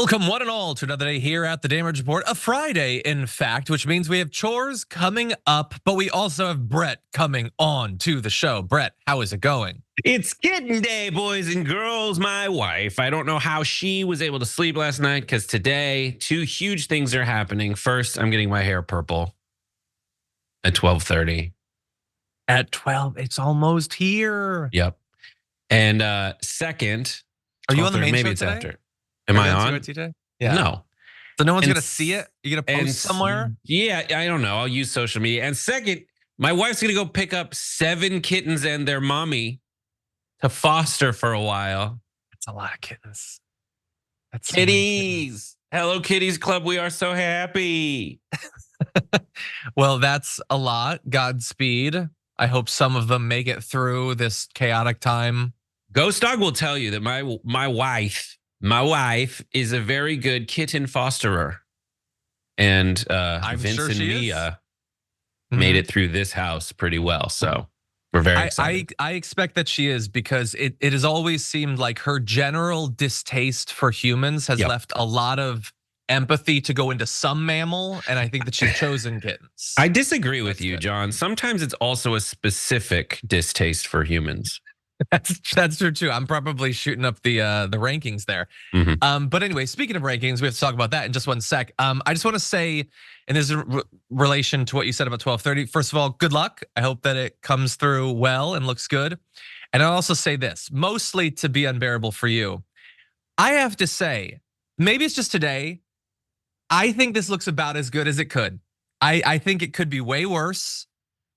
Welcome one and all to another day here at the Damage Report, a Friday in fact, which means we have chores coming up, but we also have Brett coming on to the show. Brett, how is it going? It's kitten day, boys and girls. My wife, I don't know how she was able to sleep last night because today 2 huge things are happening. First, I'm getting my hair purple at 12:30. At 12, it's almost here. Yep. And second, are you on the main maybe show it's today? after. Am I on? TJ? Yeah. No. So no one's gonna see it? You gonna post somewhere? Yeah, I don't know. I'll use social media. And second, my wife's gonna go pick up 7 kittens and their mommy to foster for a while. That's a lot of kittens. That's kitties. Hello Kitties Club. We are so happy. Well, that's a lot. Godspeed. I hope some of them make it through this chaotic time. Ghost Dog will tell you that my wife is a very good kitten fosterer. And Vince sure and Mia made it through this house pretty well. So we're very excited. I expect that she is, because it has always seemed like her general distaste for humans has left a lot of empathy to go into some mammal, and I think that she's chosen kittens. I disagree with you, John. Sometimes it's also a specific distaste for humans. That's true too. I'm probably shooting up the rankings there. But anyway, speaking of rankings, we have to talk about that in just one sec. I just want to say, and there's a relation to what you said about 12:30. First of all, good luck. I hope that it comes through well and looks good. And I'll also say this, mostly to be unbearable for you. I have to say, maybe it's just today, I think this looks about as good as it could. I think it could be way worse.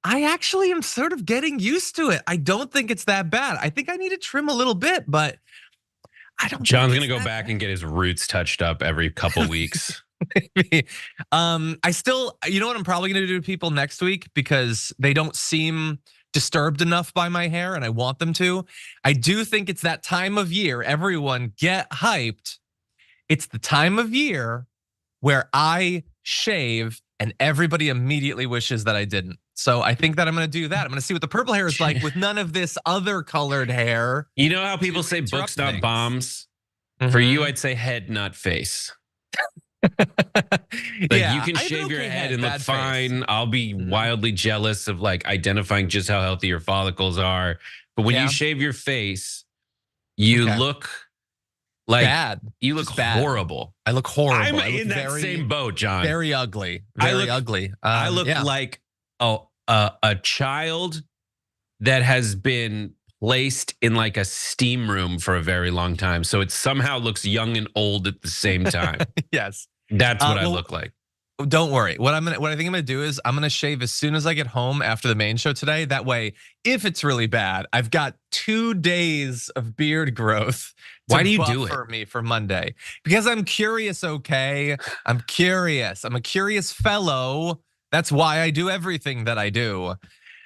I actually am sort of getting used to it. I don't think it's that bad. I think I need to trim a little bit, but I don't. John's gonna go back and get his roots touched up every couple weeks. Maybe. I still, you know what I'm probably gonna do to people next week, because they don't seem disturbed enough by my hair and I want them to. I do think it's that time of year. Everyone get hyped. It's the time of year where I shave and everybody immediately wishes that I didn't. So I think that I'm gonna do that. I'm gonna see what the purple hair is like with none of this other colored hair. You know how people say books, not bombs? For you, I'd say head, not face. You can shave your head and look fine. I'll be wildly jealous of like identifying just how healthy your follicles are. But when you shave your face, you look like bad. You look horrible. I look horrible. I'm in that same boat, John. Very ugly. Very ugly. I look like a child that has been placed in like a steam room for a very long time. So it somehow looks young and old at the same time. Yes. That's what I look like. Don't worry. What I think I'm gonna do is I'm gonna shave as soon as I get home after the main show today. That way, if it's really bad, I've got 2 days of beard growth. Why do you do it for me for Monday? Because I'm curious. Okay, I'm curious. I'm a curious fellow. That's why I do everything that I do.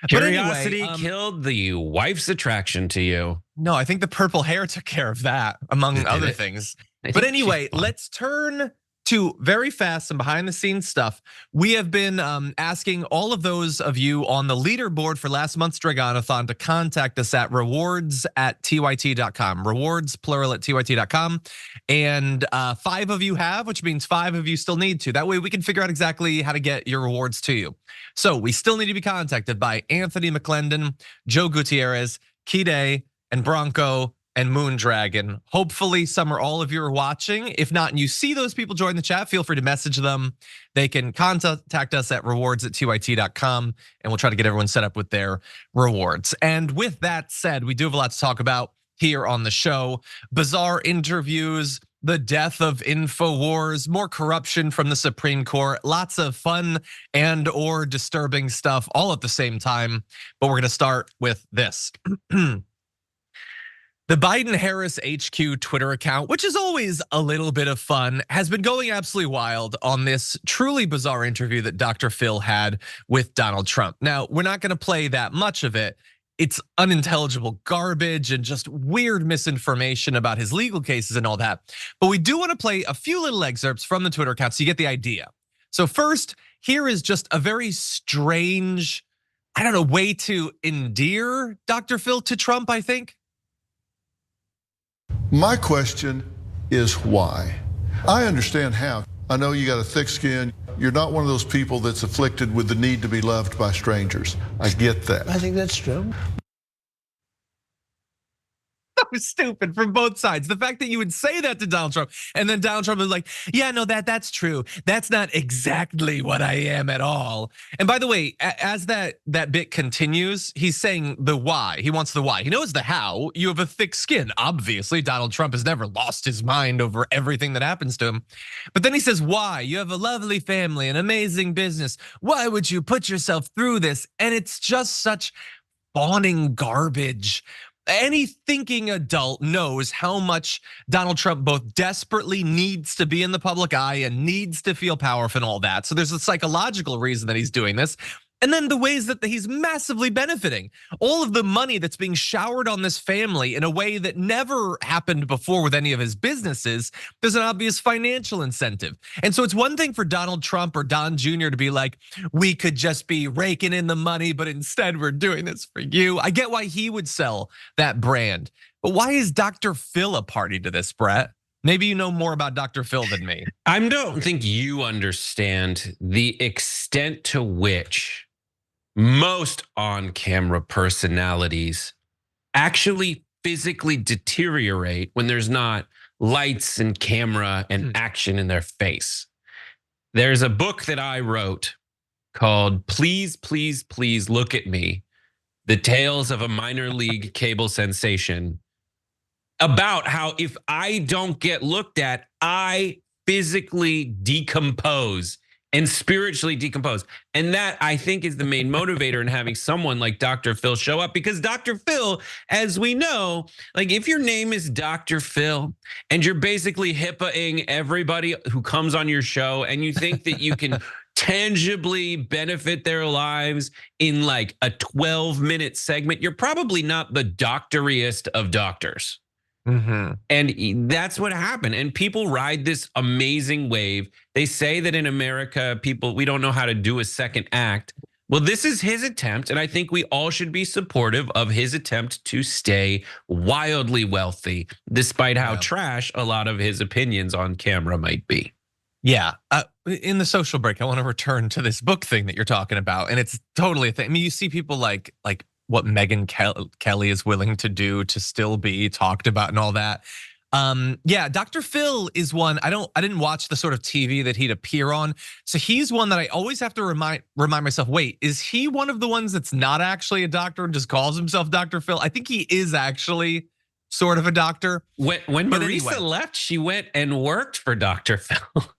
Curiosity killed the wife's attraction to you. No, I think the purple hair took care of that, among other things. But anyway, let's turn to very fast some behind the scenes stuff. We have been asking all of those of you on the leaderboard for last month's Draganathon to contact us at rewards@tyt.com. Rewards plural at tyt.com. And 5 of you have, which means 5 of you still need to. That way we can figure out exactly how to get your rewards to you. So we still need to be contacted by Anthony McClendon, Joe Gutierrez, Kide, and Bronco, and Moondragon. Hopefully some or all of you are watching. If not, and you see those people join the chat, feel free to message them. They can contact us at rewards@tyt.com, and we'll try to get everyone set up with their rewards. And with that said, we do have a lot to talk about here on the show. Bizarre interviews, the death of Infowars, more corruption from the Supreme Court, lots of fun and or disturbing stuff all at the same time. But we're gonna start with this. The Biden-Harris HQ Twitter account, which is always a little bit of fun, has been going absolutely wild on this truly bizarre interview that Dr. Phil had with Donald Trump. Now, we're not gonna play that much of it. It's unintelligible garbage and just weird misinformation about his legal cases and all that. But we do wanna play a few little excerpts from the Twitter account so you get the idea. So first, here is just a very strange, I don't know, way to endear Dr. Phil to Trump, I think. My question is why? I understand how. I know you got a thick skin. You're not one of those people that's afflicted with the need to be loved by strangers. I get that. I think that's true. That was stupid from both sides. The fact that you would say that to Donald Trump, and then Donald Trump was like, yeah, no, that's true. That's not exactly what I am at all. And by the way, as that bit continues, he's saying the why. He wants the why. He knows the how. You have a thick skin. Obviously, Donald Trump has never lost his mind over everything that happens to him. But then he says, why? You have a lovely family, an amazing business. Why would you put yourself through this? And it's just such fawning garbage. Any thinking adult knows how much Donald Trump both desperately needs to be in the public eye and needs to feel powerful and all that. So there's a psychological reason that he's doing this. And then the ways that he's massively benefiting. All of the money that's being showered on this family in a way that never happened before with any of his businesses, there's an obvious financial incentive. And so it's one thing for Donald Trump or Don Jr. to be like, we could just be raking in the money, but instead we're doing this for you. I get why he would sell that brand. But why is Dr. Phil a party to this, Brett? Maybe you know more about Dr. Phil than me. I don't think you understand the extent to which most on-camera personalities actually physically deteriorate when there's not lights and camera and action in their face. There's a book that I wrote called Please, Please, Please Look at Me, The Tales of a Minor League Cable Sensation, about how if I don't get looked at, I physically decompose and spiritually decompose. And that, I think, is the main motivator in having someone like Dr. Phil show up, because Dr. Phil, as we know, like if your name is Dr. Phil and you're basically HIPAA-ing everybody who comes on your show and you think that you can tangibly benefit their lives in like a 12-minute segment, you're probably not the doctoriest of doctors. And that's what happened. And people ride this amazing wave. They say that in America, we don't know how to do a second act. Well, this is his attempt. And I think we all should be supportive of his attempt to stay wildly wealthy, despite how trash a lot of his opinions on camera might be. Yeah, in the social break, I want to return to this book thing that you're talking about. And it's totally a thing. I mean, you see people like what Megyn Kelly is willing to do to still be talked about and all that. Yeah, Dr. Phil is one. I didn't watch the sort of TV that he'd appear on. So he's one that I always have to remind myself, wait, is he one of the ones that's not actually a doctor and just calls himself Dr. Phil? I think he is actually sort of a doctor. When Marisa left, she went and worked for Dr. Phil.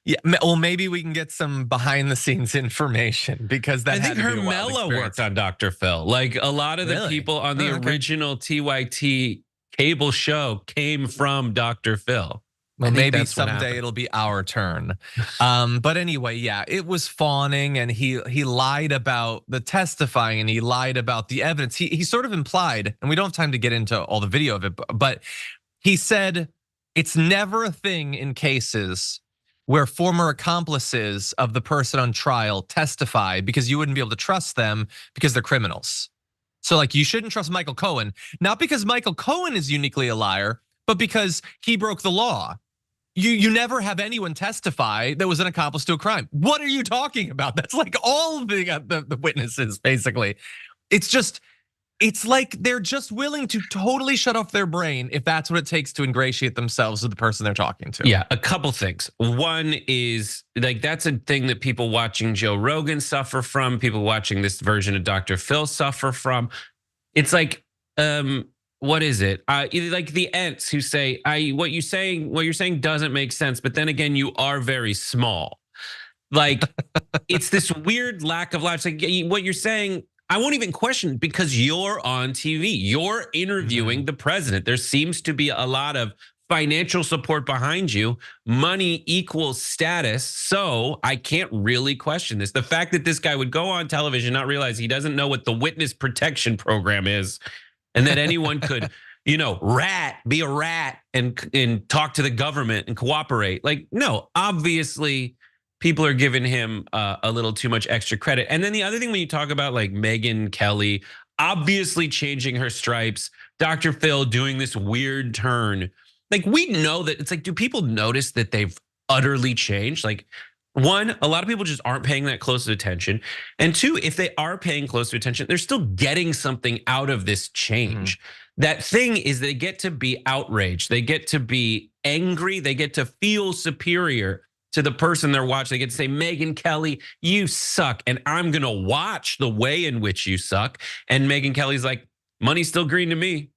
Yeah, well, maybe we can get some behind the scenes information, because that I think Hermela worked on Dr. Phil. Like a lot of the people on the original TYT cable show came from Dr. Phil. Well, maybe someday it'll be our turn. But anyway, yeah, it was fawning, and he lied about the testifying, and he lied about the evidence. He sort of implied, and we don't have time to get into all the video of it, but he said it's never a thing in cases where former accomplices of the person on trial testify, because you wouldn't be able to trust them because they're criminals. So like, you shouldn't trust Michael Cohen, not because Michael Cohen is uniquely a liar, but because he broke the law. You never have anyone testify that was an accomplice to a crime. What are you talking about? That's like all of the witnesses, basically. It's like they're just willing to totally shut off their brain if that's what it takes to ingratiate themselves with the person they're talking to. Yeah, a couple things. One is like, that's a thing that people watching Joe Rogan suffer from, people watching this version of Dr. Phil suffer from. It's like, what is it? Like the ants who say, what you're saying doesn't make sense, but then again, you are very small. Like, it's this weird lack of logic. Like what you're saying, I won't even question, because you're on TV. You're interviewing the president. There seems to be a lot of financial support behind you. Money equals status. So I can't really question this. The fact that this guy would go on television, not realize he doesn't know what the witness protection program is, and that anyone could, be a rat and talk to the government and cooperate. Like, no, obviously, people are giving him a little too much extra credit. And then the other thing, when you talk about like Megyn Kelly obviously changing her stripes, Dr. Phil doing this weird turn, Like, we know that it's like, do people notice that they've utterly changed? Like, one, a lot of people just aren't paying that close attention. And two, if they are paying close attention, they're still getting something out of this change. That thing is they get to be outraged. They get to be angry. They get to feel superior to the person they're watching. They get to say, Megyn Kelly, you suck. And I'm going to watch the way in which you suck. And Megyn Kelly's like, money's still green to me.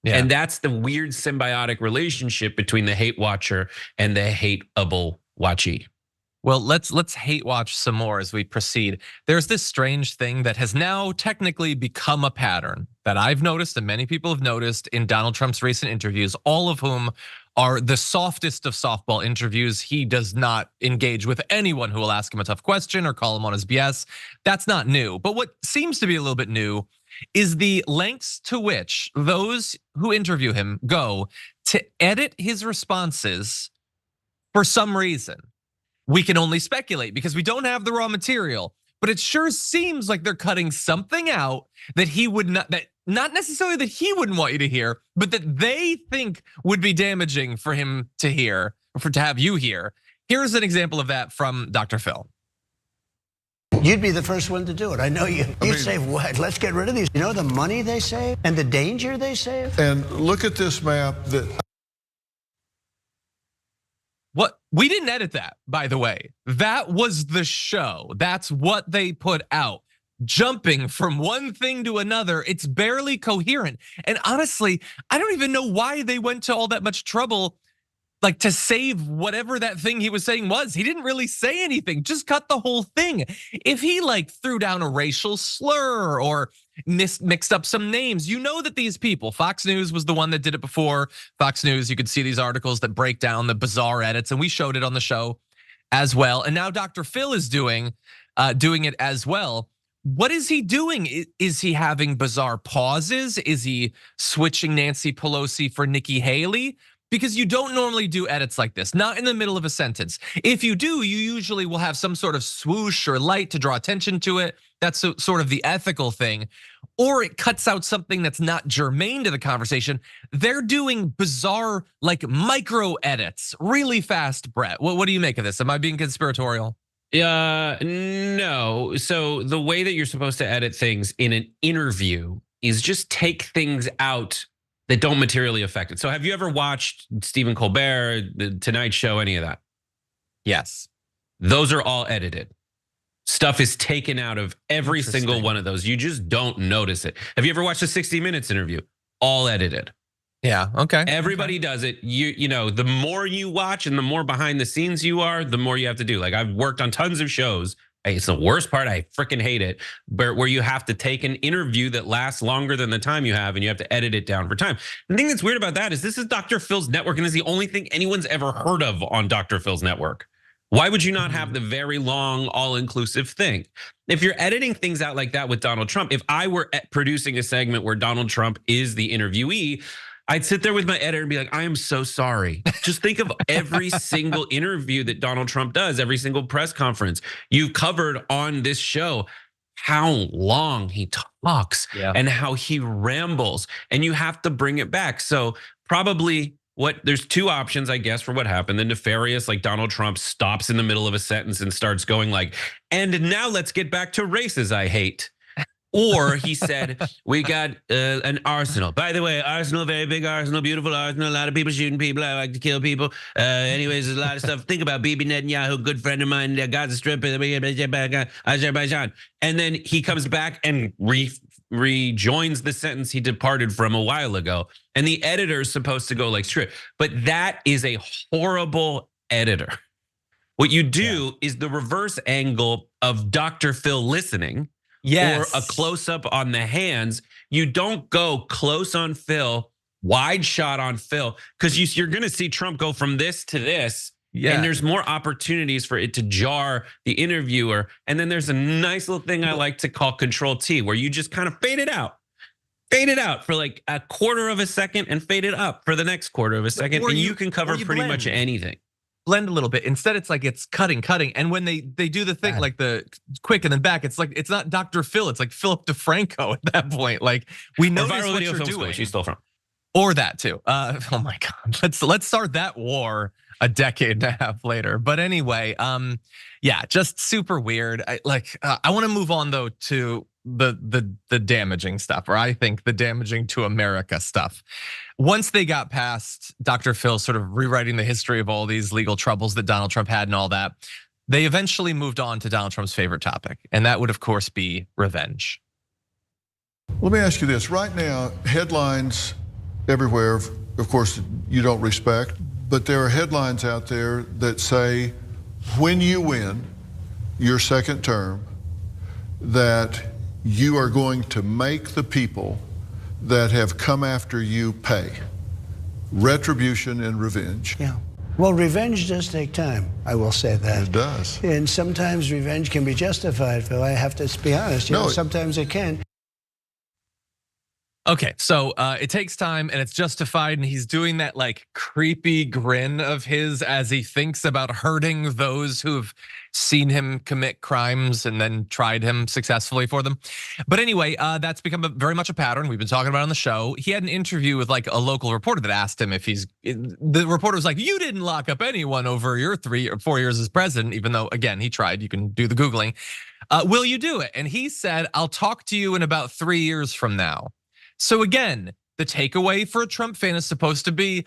Yeah. And that's the weird symbiotic relationship between the hate watcher and the hateable watchee. Well, let's hate watch some more as we proceed. There's this strange thing that has now technically become a pattern that I've noticed and many people have noticed in Donald Trump's recent interviews, all of whom are the softest of softball interviews. He does not engage with anyone who will ask him a tough question or call him on his BS. That's not new. But what seems to be a little bit new is the lengths to which those who interview him go to edit his responses for some reason. We can only speculate because we don't have the raw material, but it sure seems like they're cutting something out that he would not necessarily that he wouldn't want you to hear, but that they think would be damaging for him to hear, or to have you hear. Here's an example of that from Dr. Phil. You'd be the first one to do it. I know you. You'd save what? Let's get rid of these. You know the money they save and the danger they save? And look at this map that. What? We didn't edit that, by the way. That was the show. That's what they put out. Jumping from one thing to another, it's barely coherent. And honestly, I don't even know why they went to all that much trouble, like to save whatever that thing he was saying was. He didn't really say anything, just cut the whole thing. If he like threw down a racial slur or mixed up some names, you know that these people, Fox News was the one that did it before. Fox News, you could see these articles that break down the bizarre edits, and we showed it on the show as well. And now Dr. Phil is doing it as well. What is he doing? Is he having bizarre pauses? Is he switching Nancy Pelosi for Nikki Haley? Because you don't normally do edits like this, not in the middle of a sentence. If you do, you usually will have some sort of swoosh or light to draw attention to it. That's sort of the ethical thing. Or it cuts out something that's not germane to the conversation. They're doing bizarre, like micro edits really fast, Brett. What do you make of this? Am I being conspiratorial? No. So the way that you're supposed to edit things in an interview is just take things out that don't materially affect it. So have you ever watched Stephen Colbert, The Tonight Show, any of that? Yes. Those are all edited. Stuff is taken out of every single one of those. You just don't notice it. Have you ever watched a 60 Minutes interview? All edited. Yeah, okay. Everybody does it. You know, the more you watch and the more behind the scenes you are, the more you have to do. Like, I've worked on tons of shows. It's the worst part. I freaking hate it. But where you have to take an interview that lasts longer than the time you have, and you have to edit it down for time. The thing that's weird about that is this is Dr. Phil's network, and it's the only thing anyone's ever heard of on Dr. Phil's network. Why would you not have the very long, all-inclusive thing? If you're editing things out like that with Donald Trump, if I were producing a segment where Donald Trump is the interviewee, I'd sit there with my editor and be like, I am so sorry. Just think of every single interview that Donald Trump does, every single press conference you've covered on this show, how long he talks and how he rambles, and you have to bring it back. So probably there's two options, I guess, for what happened. The nefarious, like Donald Trump stops in the middle of a sentence and starts going like, and now let's get back to races I hate. Or he said, we got an arsenal. By the way, Arsenal, very big Arsenal, beautiful Arsenal. A lot of people shooting people. I like to kill people. Anyways, there's a lot of stuff. Think about Bibi Netanyahu, good friend of mine, Gaza Strip, Azerbaijan. And then he comes back and rejoins the sentence he departed from a while ago. And the editor is supposed to go like straight. But that is a horrible editor. What you do is the reverse angle of Dr. Phil listening. Yes. Or a close up on the hands. You don't go close on Phil, wide shot on Phil, because you're going to see Trump go from this to this. Yeah. And there's more opportunities for it to jar the interviewer. And then there's a nice little thing I like to call Control T, where you just kind of fade it out for like a quarter of a second and fade it up for the next quarter of a second. And you can cover pretty much anything. Blend a little bit. Instead, it's like it's cutting. And when they do the thing like the quick and then back, it's like it's not Dr. Phil, it's like Philip DeFranco at that point. Like we know what you're doing. She's still from. Or that too. Oh my God, let's start that war a decade and a half later. But anyway, yeah, just super weird. I want to move on though to the damaging stuff, or I think the damaging to America stuff. Once they got past Dr. Phil sort of rewriting the history of all these legal troubles that Donald Trump had and all that, they eventually moved on to Donald Trump's favorite topic, and that would of course be revenge. Let me ask you this. Right now, headlines everywhere, of course, you don't respect, but there are headlines out there that say, when you win your second term, that you are going to make the people that have come after you pay. Retribution and revenge. Yeah. Well, revenge does take time, I will say that. It does. And sometimes revenge can be justified, Phil. I have to be honest. You know, sometimes it can. Okay, so it takes time and it's justified, and he's doing that like creepy grin of his as he thinks about hurting those who've seen him commit crimes and then tried him successfully for them. But anyway, that's become very much a pattern we've been talking about on the show. He had an interview with like a local reporter that asked him if the reporter was like, you didn't lock up anyone over your 3 or 4 years as president, even though again, he tried, you can do the Googling. Will you do it? And he said, I'll talk to you in about 3 years from now. So again, the takeaway for a Trump fan is supposed to be,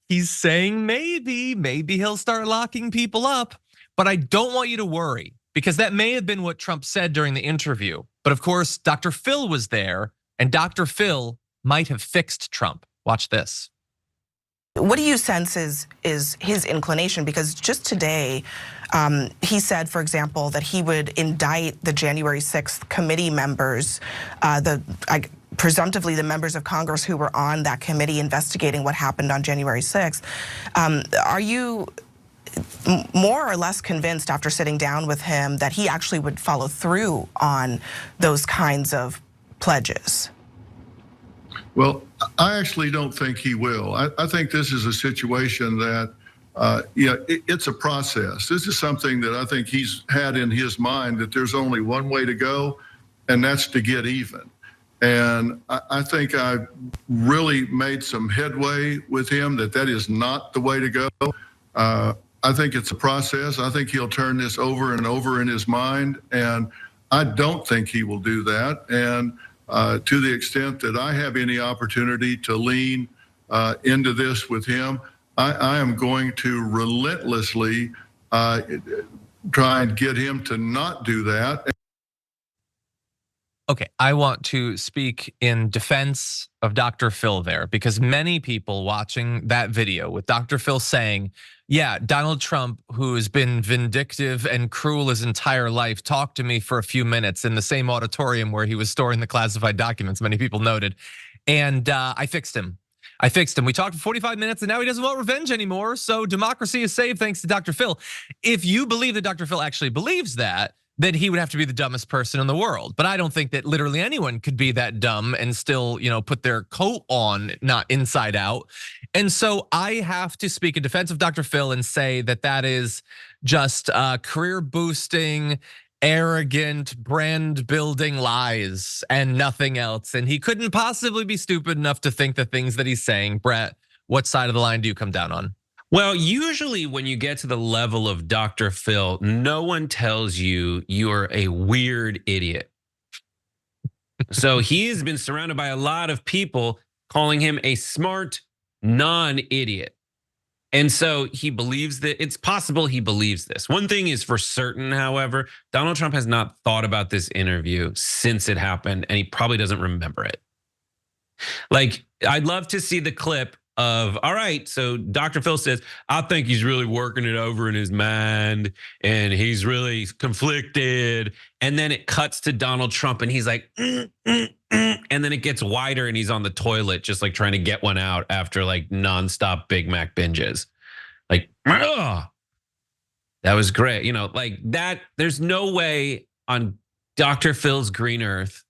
he's saying maybe he'll start locking people up, but I don't want you to worry, because that may have been what Trump said during the interview. But of course, Dr. Phil was there, and Dr. Phil might have fixed Trump. Watch this. What do you sense is his inclination? Because just today, he said, for example, that he would indict the January 6th committee members, presumptively the members of Congress who were on that committee investigating what happened on January 6th. Are you more or less convinced after sitting down with him that he actually would follow through on those kinds of pledges? Well, I actually don't think he will. I think this is a situation that, it's a process. This is something that I think he's had in his mind, that there's only one way to go, and that's to get even. And I think I really made some headway with him that is not the way to go. I think it's a process. I think he'll turn this over and over in his mind, and I don't think he will do that. And to the extent that I have any opportunity to lean into this with him, I am going to relentlessly try and get him to not do that. Okay, I want to speak in defense of Dr. Phil there, because many people watching that video with Dr. Phil saying, yeah, Donald Trump, who has been vindictive and cruel his entire life, talked to me for a few minutes in the same auditorium where he was storing the classified documents, many people noted, and I fixed him. We talked for 45 minutes and now he doesn't want revenge anymore, so democracy is saved thanks to Dr. Phil. If you believe that Dr. Phil actually believes that, then he would have to be the dumbest person in the world. But I don't think that literally anyone could be that dumb and still, put their coat on, not inside out. And so I have to speak in defense of Dr. Phil and say that is just career boosting, arrogant, brand building lies and nothing else. And he couldn't possibly be stupid enough to think the things that he's saying. Brett, what side of the line do you come down on? Well, usually when you get to the level of Dr. Phil, no one tells you you're a weird idiot. So he has been surrounded by a lot of people calling him a smart non-idiot. And so he believes that it's possible he believes this. One thing is for certain, however, Donald Trump has not thought about this interview since it happened, and he probably doesn't remember it. Like, I'd love to see the clip of, all right, so Dr. Phil says, I think he's really working it over in his mind and he's really conflicted. And then it cuts to Donald Trump and he's like, and then it gets wider and he's on the toilet, just like trying to get one out after like nonstop Big Mac binges. Like, ugh. That was great. Like that, there's no way on Dr. Phil's green earth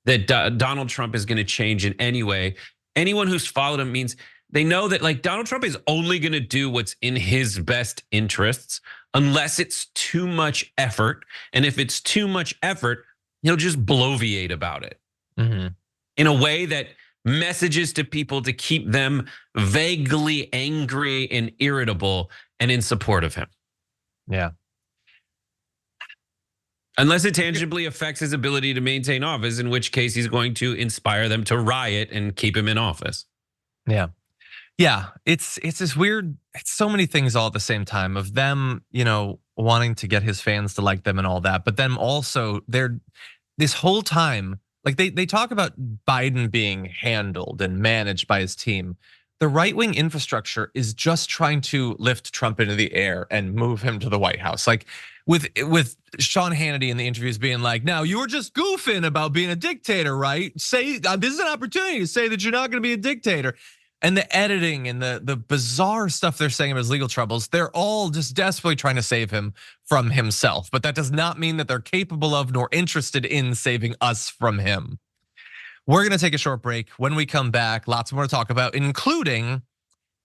that Donald Trump is going to change in any way. Anyone who's followed him means they know that like Donald Trump is only going to do what's in his best interests unless it's too much effort. And if it's too much effort, he'll just bloviate about it in a way that messages to people to keep them vaguely angry and irritable and in support of him. Yeah. Unless it tangibly affects his ability to maintain office, in which case he's going to inspire them to riot and keep him in office. Yeah. Yeah, it's this weird, it's so many things all at the same time of them, wanting to get his fans to like them and all that. But then also they're this whole time, like they talk about Biden being handled and managed by his team. The right-wing infrastructure is just trying to lift Trump into the air and move him to the White House. Like with Sean Hannity in the interviews being like, now you were just goofing about being a dictator, right? Say this is an opportunity to say that you're not gonna be a dictator. And the editing and the bizarre stuff they're saying about his legal troubles, they're all just desperately trying to save him from himself. But that does not mean that they're capable of nor interested in saving us from him. We're gonna take a short break. When we come back, lots more to talk about, including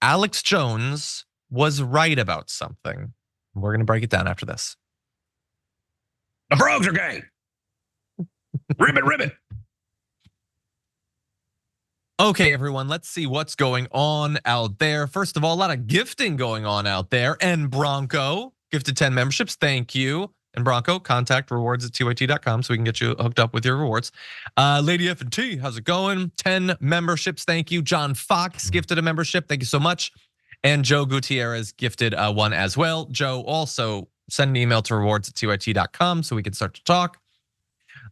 Alex Jones was right about something. We're gonna break it down after this. The frogs are gay. Ribbit, ribbit. Okay, everyone, let's see what's going on out there. First of all, a lot of gifting going on out there. And Bronco gifted 10 memberships. Thank you. And Bronco, contact rewards@tyt.com so we can get you hooked up with your rewards. Lady F&T, how's it going? 10 memberships. Thank you. John Fox gifted a membership. Thank you so much. And Joe Gutierrez gifted one as well. Joe, also send an email to rewards@tyt.com so we can start to talk.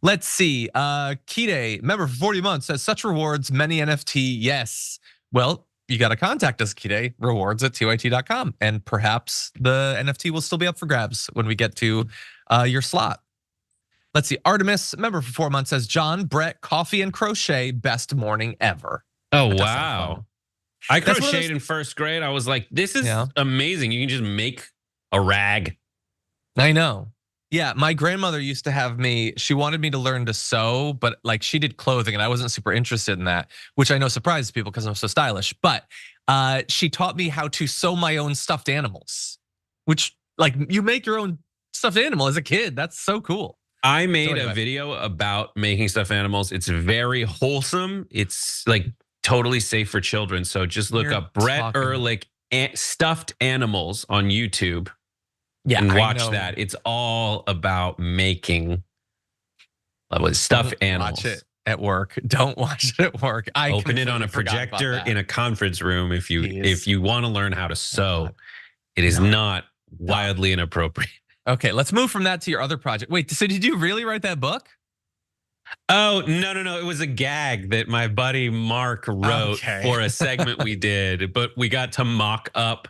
Let's see, Kide, member for 40 months, says such rewards, many NFT, yes. Well, you gotta contact us, Kide, rewards@tyt.com. And perhaps the NFT will still be up for grabs when we get to your slot. Let's see, Artemis, member for 4 months, says John, Brett, coffee and crochet, best morning ever. Oh, wow. I crocheted in first grade. I was like, this is amazing. You can just make a rag. I know. Yeah, my grandmother used to have me, she wanted me to learn to sew, but like she did clothing and I wasn't super interested in that, which I know surprises people because I'm so stylish. But she taught me how to sew my own stuffed animals, which like you make your own stuffed animal as a kid. That's so cool. I made a video about making stuffed animals. It's very wholesome. It's like totally safe for children. So just look up Brett Erlich stuffed animals on YouTube. Yeah, and watch that. It's all about making stuffed animals. Watch it at work. Don't watch it at work. I open it on a projector in a conference room if you want to learn how to sew. It is not wildly inappropriate. Okay, let's move from that to your other project. Wait, so did you really write that book? Oh, no. It was a gag that my buddy Mark wrote for a segment we did, but we got to mock up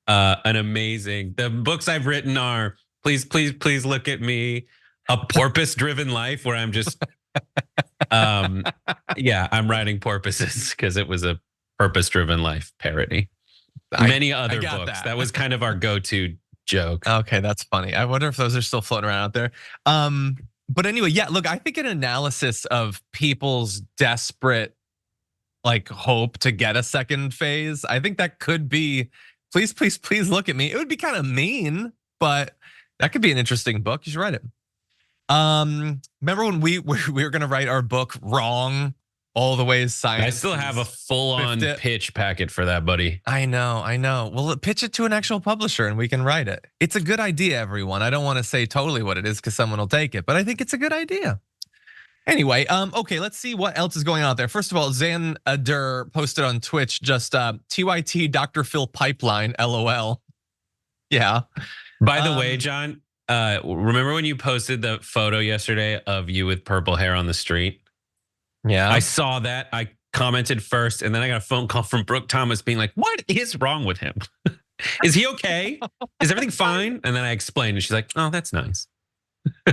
the books I've written are please look at me, a porpoise-driven life, where I'm just I'm writing porpoises because it was a purpose-driven life parody. Many other books. That was kind of our go-to joke. Okay, that's funny. I wonder if those are still floating around out there. But anyway, yeah, look, I think an analysis of people's desperate like hope to get a second phase, I think that could be Please look at me. It would be kind of mean, but that could be an interesting book. You should write it. Remember when we were gonna write our book Wrong All the Ways Science? I still have a full-on pitch packet for that, buddy. I know. Well, pitch it to an actual publisher and we can write it. It's a good idea, everyone. I don't want to say totally what it is because someone will take it, but I think it's a good idea. Anyway, okay, let's see what else is going on out there. First of all, Zan Adur posted on Twitch just TYT Dr. Phil pipeline, LOL. Yeah. By the way, John, remember when you posted the photo yesterday of you with purple hair on the street? Yeah. I saw that. I commented first, and then I got a phone call from Brooke Thomas being like, what is wrong with him? Is he okay? Is everything fine? And then I explained, and she's like, oh, that's nice.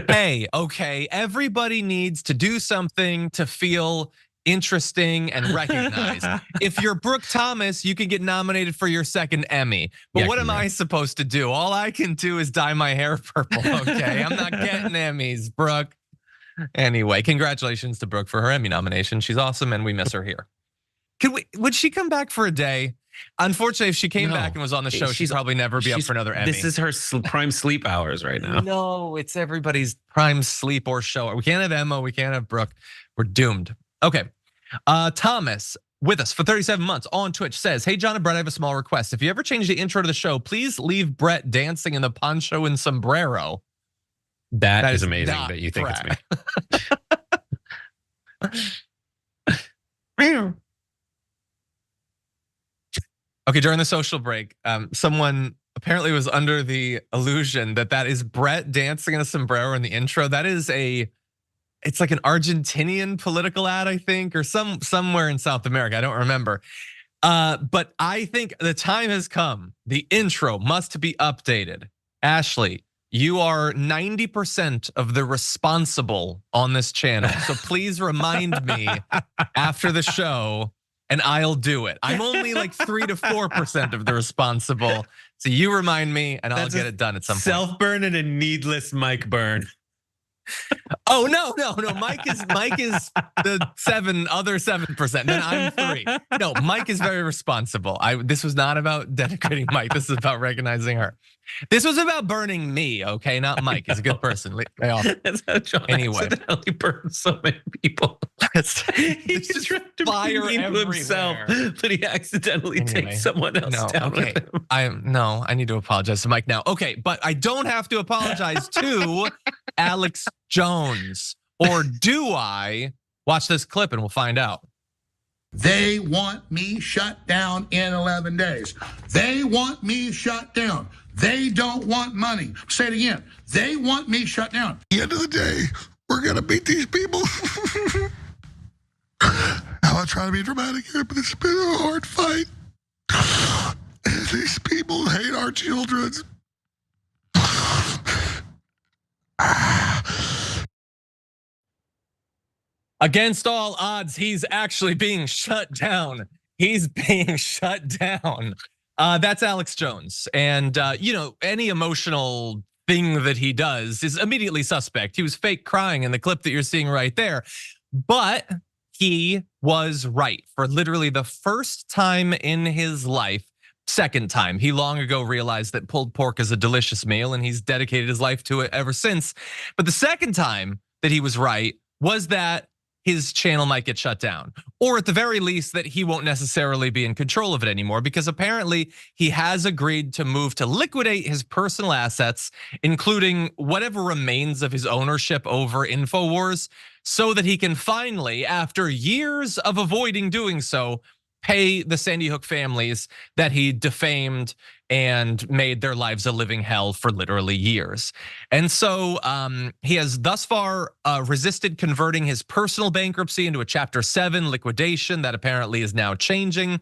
Hey, okay, everybody needs to do something to feel interesting and recognized. If you're Brooke Thomas, you can get nominated for your second Emmy. But what am I supposed to do? All I can do is dye my hair purple, okay? I'm not getting Emmys, Brooke. Anyway, congratulations to Brooke for her Emmy nomination. She's awesome and we miss her here. Would she come back for a day? Unfortunately, if she came back and was on the show, she'd probably never be up for another Emmy. This is her prime sleep hours right now. No, it's everybody's prime sleep or show. We can't have Emma, we can't have Brooke. We're doomed. Okay, Thomas, with us for 37 months on Twitch, says, hey, John and Brett, I have a small request. If you ever change the intro to the show, please leave Brett dancing in the poncho and sombrero. That is amazing that you think Brett. It's me. Okay, during the social break, someone apparently was under the illusion that is Brett dancing in a sombrero in the intro. That is it's like an Argentinian political ad, I think, or somewhere in South America. I don't remember. But I think the time has come. The intro must be updated. Ashley, you are 90% of the responsible on this channel. So please remind me after the show and I'll do it. I'm only like 3 to 4% of the responsible. So you remind me and I'll get it done at some point. Self-burn and a needless mic burn. Oh no! Mike is the other 7%. Then I'm 3. No, Mike is very responsible. This was not about denigrating Mike. This is about recognizing her. This was about burning me, okay? Not Mike. He's a good person. That's how John accidentally burned so many people. He's just trying to fire himself, but he accidentally takes someone else down with him. I need to apologize to Mike now. Okay, but I don't have to apologize to Alex Jones, or do I? Watch this clip and we'll find out. They want me shut down in 11 days. They want me shut down. They don't want money. Say it again. They want me shut down. At the end of the day, we're going to beat these people. I'm not trying to be dramatic here, but it's been a hard fight. And these people hate our children. Against all odds, he's actually being shut down. He's being shut down. That's Alex Jones. And any emotional thing that he does is immediately suspect. He was fake crying in the clip that you're seeing right there. But he was right for literally the first time in his life. Second time, he long ago realized that pulled pork is a delicious meal and he's dedicated his life to it ever since. But the second time that he was right was that his channel might get shut down, or at the very least that he won't necessarily be in control of it anymore, because apparently he has agreed to move to liquidate his personal assets, including whatever remains of his ownership over Infowars, so that he can finally, after years of avoiding doing so, pay the Sandy Hook families that he defamed and made their lives a living hell for literally years. And so he has thus far resisted converting his personal bankruptcy into a Chapter 7 liquidation that apparently is now changing.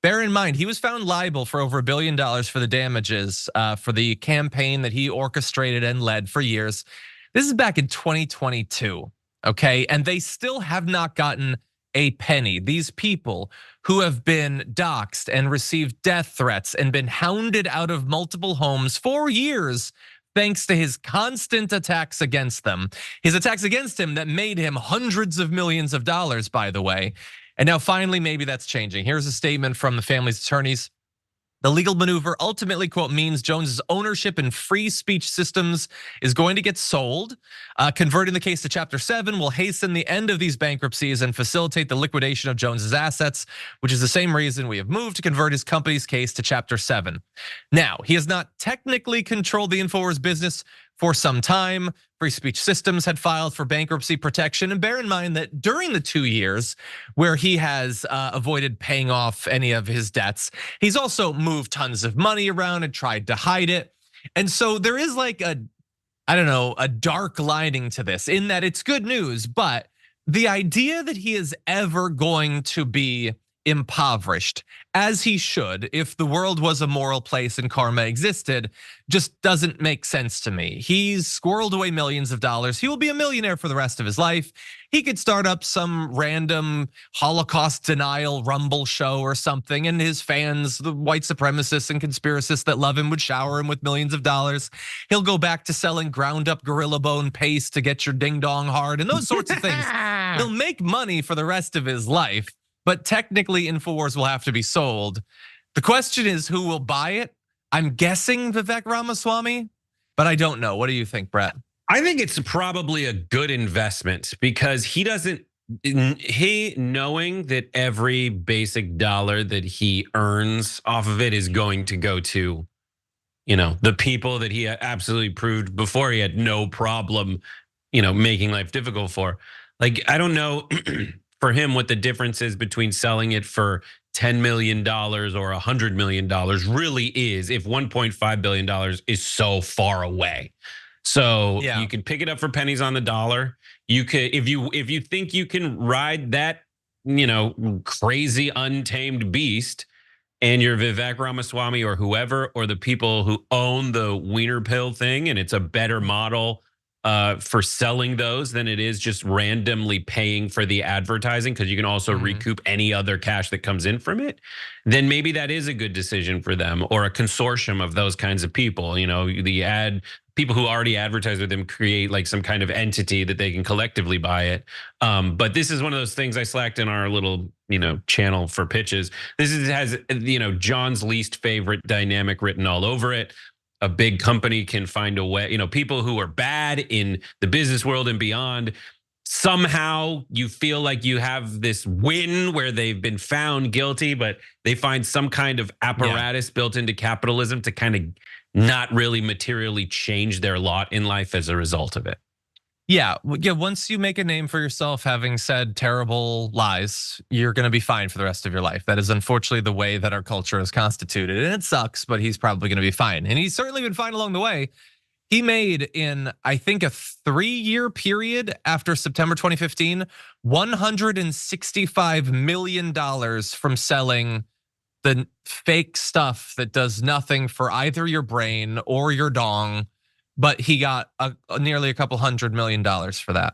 Bear in mind, he was found liable for over $1 billion for the damages for the campaign that he orchestrated and led for years. This is back in 2022, okay? And they still have not gotten a penny. These people who have been doxxed and received death threats and been hounded out of multiple homes for years, thanks to his constant attacks against them. His attacks against him that made him hundreds of millions of dollars, by the way. And now finally, maybe that's changing. Here's a statement from the family's attorneys. The legal maneuver ultimately, quote, means Jones's ownership in free speech systems is going to get sold. Converting the case to Chapter 7 will hasten the end of these bankruptcies and facilitate the liquidation of Jones's assets, which is the same reason we have moved to convert his company's case to Chapter 7. Now, he has not technically controlled the Infowars business for some time. Free speech systems had filed for bankruptcy protection. And bear in mind that during the 2 years where he has avoided paying off any of his debts, he's also moved tons of money around and tried to hide it. And so there is like a dark lining to this in that it's good news, but the idea that he is ever going to be impoverished, as he should, if the world was a moral place and karma existed, just doesn't make sense to me. He's squirreled away millions of dollars. He will be a millionaire for the rest of his life. He could start up some random Holocaust denial Rumble show or something, and his fans, the white supremacists and conspiracists that love him, would shower him with millions of dollars. He'll go back to selling ground up gorilla bone paste to get your ding dong hard and those sorts of things. He'll make money for the rest of his life. But technically, Infowars will have to be sold. The question is, who will buy it? I'm guessing Vivek Ramaswamy, but I don't know. What do you think, Brett? I think it's probably a good investment because he doesn't he knowing that every basic dollar that he earns off of it is going to go to, the people that he absolutely proved before he had no problem, making life difficult for. Like, I don't know for him what the difference is between selling it for $10 million or $100 million really is, if $1.5 billion is so far away. So you can pick it up for pennies on the dollar. You could, if you think you can ride that, crazy untamed beast, and you're Vivek Ramaswamy or whoever, or the people who own the wiener pill thing, and it's a better model for selling those than it is just randomly paying for the advertising, because you can also recoup any other cash that comes in from it, then maybe that is a good decision for them, or a consortium of those kinds of people. People who already advertise with them create like some kind of entity that they can collectively buy it. But this is one of those things I slacked in our little, channel for pitches. Has John's least favorite dynamic written all over it. A big company can find a way, people who are bad in the business world and beyond, somehow you feel like you have this win where they've been found guilty, but they find some kind of apparatus built into capitalism to kind of not really materially change their lot in life as a result of it. Yeah. Once you make a name for yourself having said terrible lies, you're going to be fine for the rest of your life. That is unfortunately the way that our culture is constituted, and it sucks, but he's probably going to be fine. And he's certainly been fine along the way. He made, in I think a 3-year period after September 2015, $165 million from selling the fake stuff that does nothing for either your brain or your dong, but he got nearly a couple $100 million for that.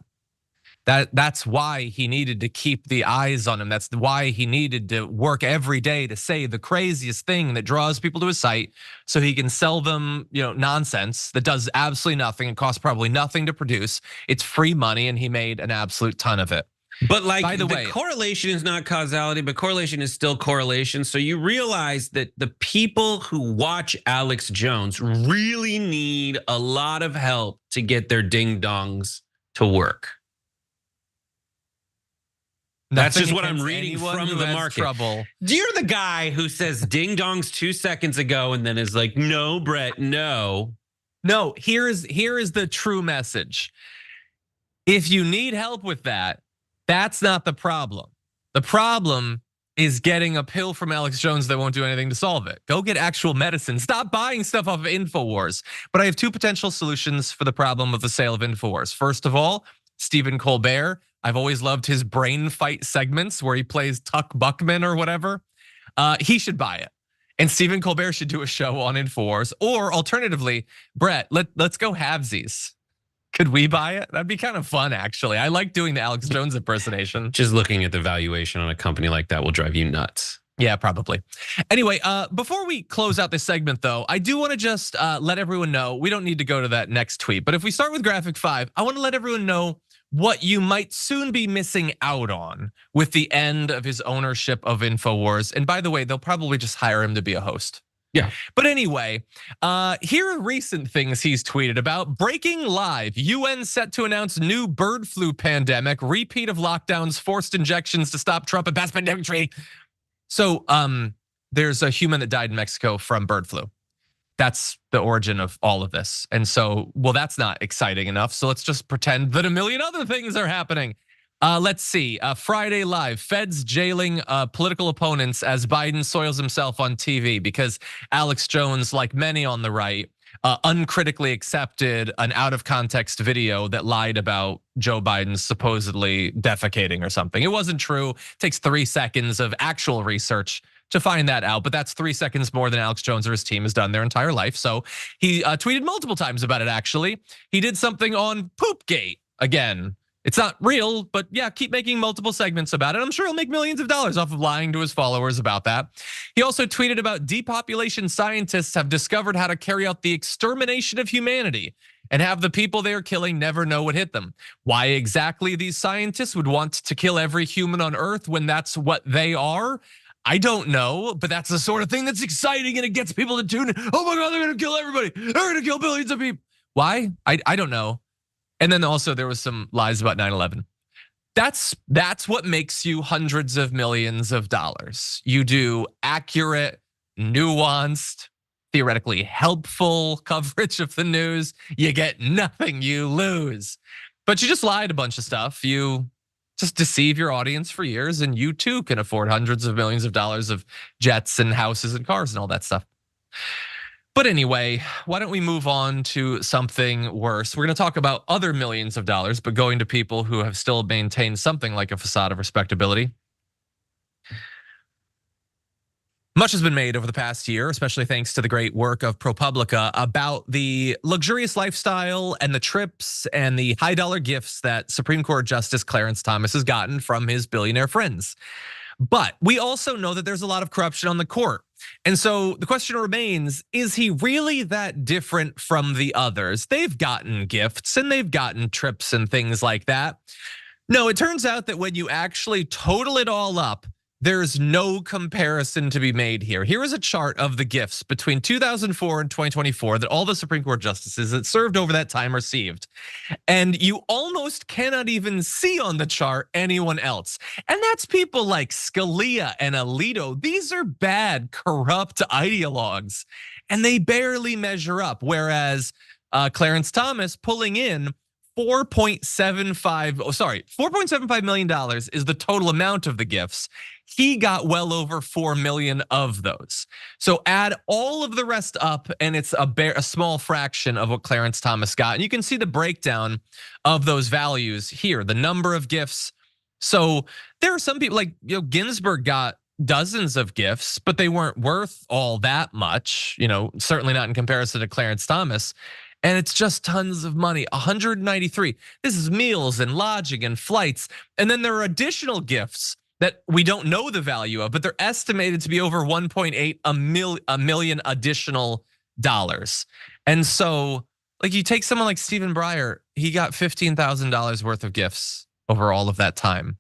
That's why he needed to keep the eyes on him. That's why he needed to work every day to say the craziest thing that draws people to his site, so he can sell them, nonsense that does absolutely nothing and costs probably nothing to produce. It's free money, and he made an absolute ton of it. But like, by the way, correlation is not causality, but correlation is still correlation. So you realize that the people who watch Alex Jones really need a lot of help to get their ding dongs to work. That's just what I'm reading from the market. Trouble. You're the guy who says ding dongs 2 seconds ago and then is like, no, Brett, no. No, here is the true message. If you need help with that, that's not the problem. The problem is getting a pill from Alex Jones that won't do anything to solve it. Go get actual medicine. Stop buying stuff off of Infowars. But I have 2 potential solutions for the problem of the sale of Infowars. First of all, Stephen Colbert. I've always loved his brain fight segments where he plays Tuck Buckman or whatever. He should buy it. And Stephen Colbert should do a show on Infowars. Or alternatively, Brett, let's go halvesies. Could we buy it? That'd be kind of fun, actually. I like doing the Alex Jones impersonation. Just looking at the valuation on a company like that will drive you nuts. Yeah, probably. Anyway, before we close out this segment, though, I do want to just let everyone know, we don't need to go to that next tweet, but if we start with Graphic 5, I want to let everyone know what you might soon be missing out on with the end of his ownership of Infowars. And by the way, they'll probably just hire him to be a host. Yeah. But anyway, here are recent things he's tweeted about. Breaking live, UN set to announce new bird flu pandemic, repeat of lockdowns, forced injections to stop Trump and pass pandemic treaty. So there's a human that died in Mexico from bird flu. That's the origin of all of this. And so, well, that's not exciting enough. So let's just pretend that a million other things are happening. Let's see, Friday Live, feds jailing political opponents as Biden soils himself on TV because Alex Jones, like many on the right, uncritically accepted an out of context video that lied about Joe Biden supposedly defecating or something. It wasn't true. It takes 3 seconds of actual research to find that out, but that's 3 seconds more than Alex Jones or his team has done their entire life. So he tweeted multiple times about it, actually. He did something on Poopgate again. It's not real, but yeah, keep making multiple segments about it. I'm sure he'll make millions of dollars off of lying to his followers about that. He also tweeted about depopulation scientists have discovered how to carry out the extermination of humanity and have the people they are killing never know what hit them. Why exactly these scientists would want to kill every human on Earth when that's what they are, I don't know, but that's the sort of thing that's exciting and it gets people to tune in. Oh my God, they're gonna kill everybody. They're gonna kill billions of people. Why? I don't know. And then also there was some lies about 9/11. That's what makes you hundreds of millions of dollars. You do accurate, nuanced, theoretically helpful coverage of the news. You get nothing, you lose. But you just lied a bunch of stuff. You just deceive your audience for years, and you too can afford hundreds of millions of dollars of jets and houses and cars and all that stuff. But anyway, why don't we move on to something worse? We're going to talk about other millions of dollars, but going to people who have still maintained something like a facade of respectability. Much has been made over the past year, especially thanks to the great work of ProPublica, about the luxurious lifestyle and the trips and the high dollar gifts that Supreme Court Justice Clarence Thomas has gotten from his billionaire friends. But we also know that there's a lot of corruption on the court. And so the question remains, is he really that different from the others? They've gotten gifts and they've gotten trips and things like that. No, it turns out that when you actually total it all up, there's no comparison to be made here. Here is a chart of the gifts between 2004 and 2024 that all the Supreme Court justices that served over that time received. And you almost cannot even see on the chart anyone else. And that's people like Scalia and Alito. These are bad, corrupt ideologues, and they barely measure up. Whereas Clarence Thomas pulling in $4.75 million is the total amount of the gifts. He got well over 4 million of those. So add all of the rest up, and it's a small fraction of what Clarence Thomas got. And you can see the breakdown of those values here, the number of gifts. So there are some people like Ginsburg got dozens of gifts, but they weren't worth all that much. Certainly not in comparison to Clarence Thomas. And it's just tons of money, 193. This is meals and lodging and flights. And then there are additional gifts that we don't know the value of, but they're estimated to be over 1.8 million additional dollars. And so like you take someone like Stephen Breyer, he got $15,000 worth of gifts over all of that time.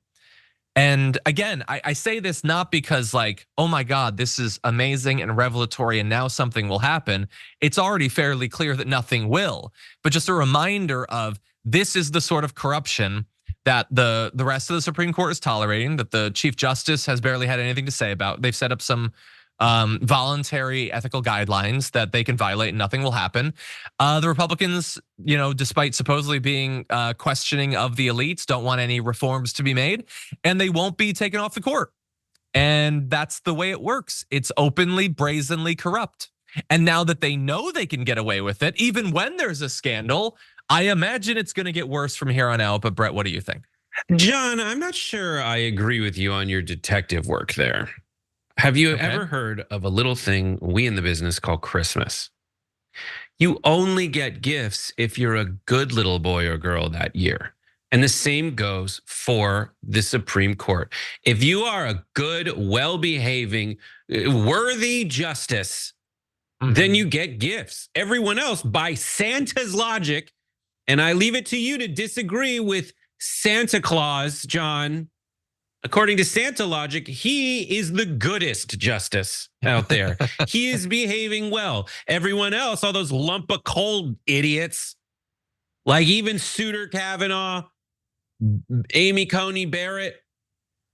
And again, I say this not because like, oh my God, this is amazing and revelatory and now something will happen. It's already fairly clear that nothing will, but just a reminder of this is the sort of corruption that the rest of the Supreme Court is tolerating, that the Chief Justice has barely had anything to say about. They've set up some voluntary ethical guidelines that they can violate and nothing will happen. The Republicans, despite supposedly being questioning of the elites, don't want any reforms to be made, and they won't be taken off the court. And that's the way it works. It's openly, brazenly corrupt. And now that they know they can get away with it, even when there's a scandal, I imagine it's going to get worse from here on out. But Brett, what do you think? John, I'm not sure I agree with you on your detective work there. Have you ever heard of a little thing we in the business call Christmas? You only get gifts if you're a good little boy or girl that year. And the same goes for the Supreme Court. If you are a good, well-behaving, worthy justice, then you get gifts. Everyone else, by Santa's logic, and I leave it to you to disagree with Santa Claus, John. According to Santa logic, he is the goodest justice out there. He is behaving well. Everyone else, all those lump of coal idiots, like even Souter Kavanaugh, Amy Coney Barrett,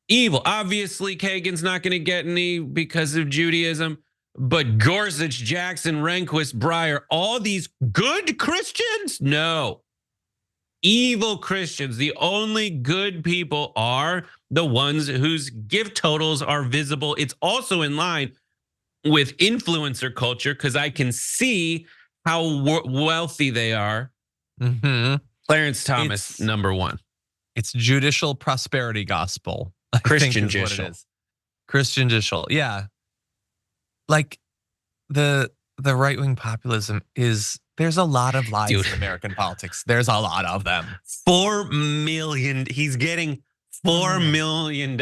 evil. Obviously, Kagan's not going to get any because of Judaism, but Gorsuch, Jackson, Rehnquist, Breyer, all these good Christians? No. Evil Christians. The only good people are the ones whose gift totals are visible. It's also in line with influencer culture because I can see how wealthy they are. Clarence Thomas, number one. It's judicial prosperity gospel. Christian judicial. Christian judicial, yeah. Like the right-wing populism is, there's a lot of lies in American politics. There's a lot of them. 4 million, he's getting $4 million.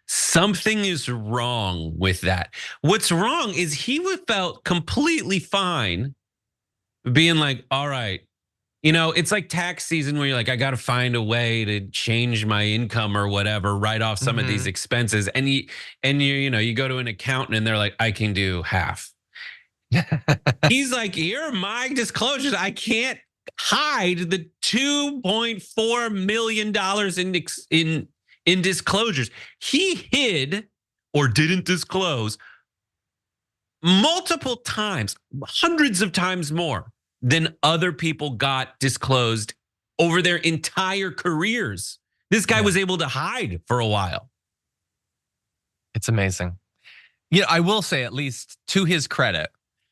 Something is wrong with that. What's wrong is he felt completely fine being like, all right, it's like tax season where you're like, I got to find a way to change my income or whatever, write off some of these expenses. And you go to an accountant and they're like, I can do half. He's like, here are my disclosures. I can't hide the $2.4 million in disclosures. He hid or didn't disclose multiple times, hundreds of times more than other people got disclosed over their entire careers. This guy was able to hide for a while. It's amazing. Yeah, I will say, at least to his credit,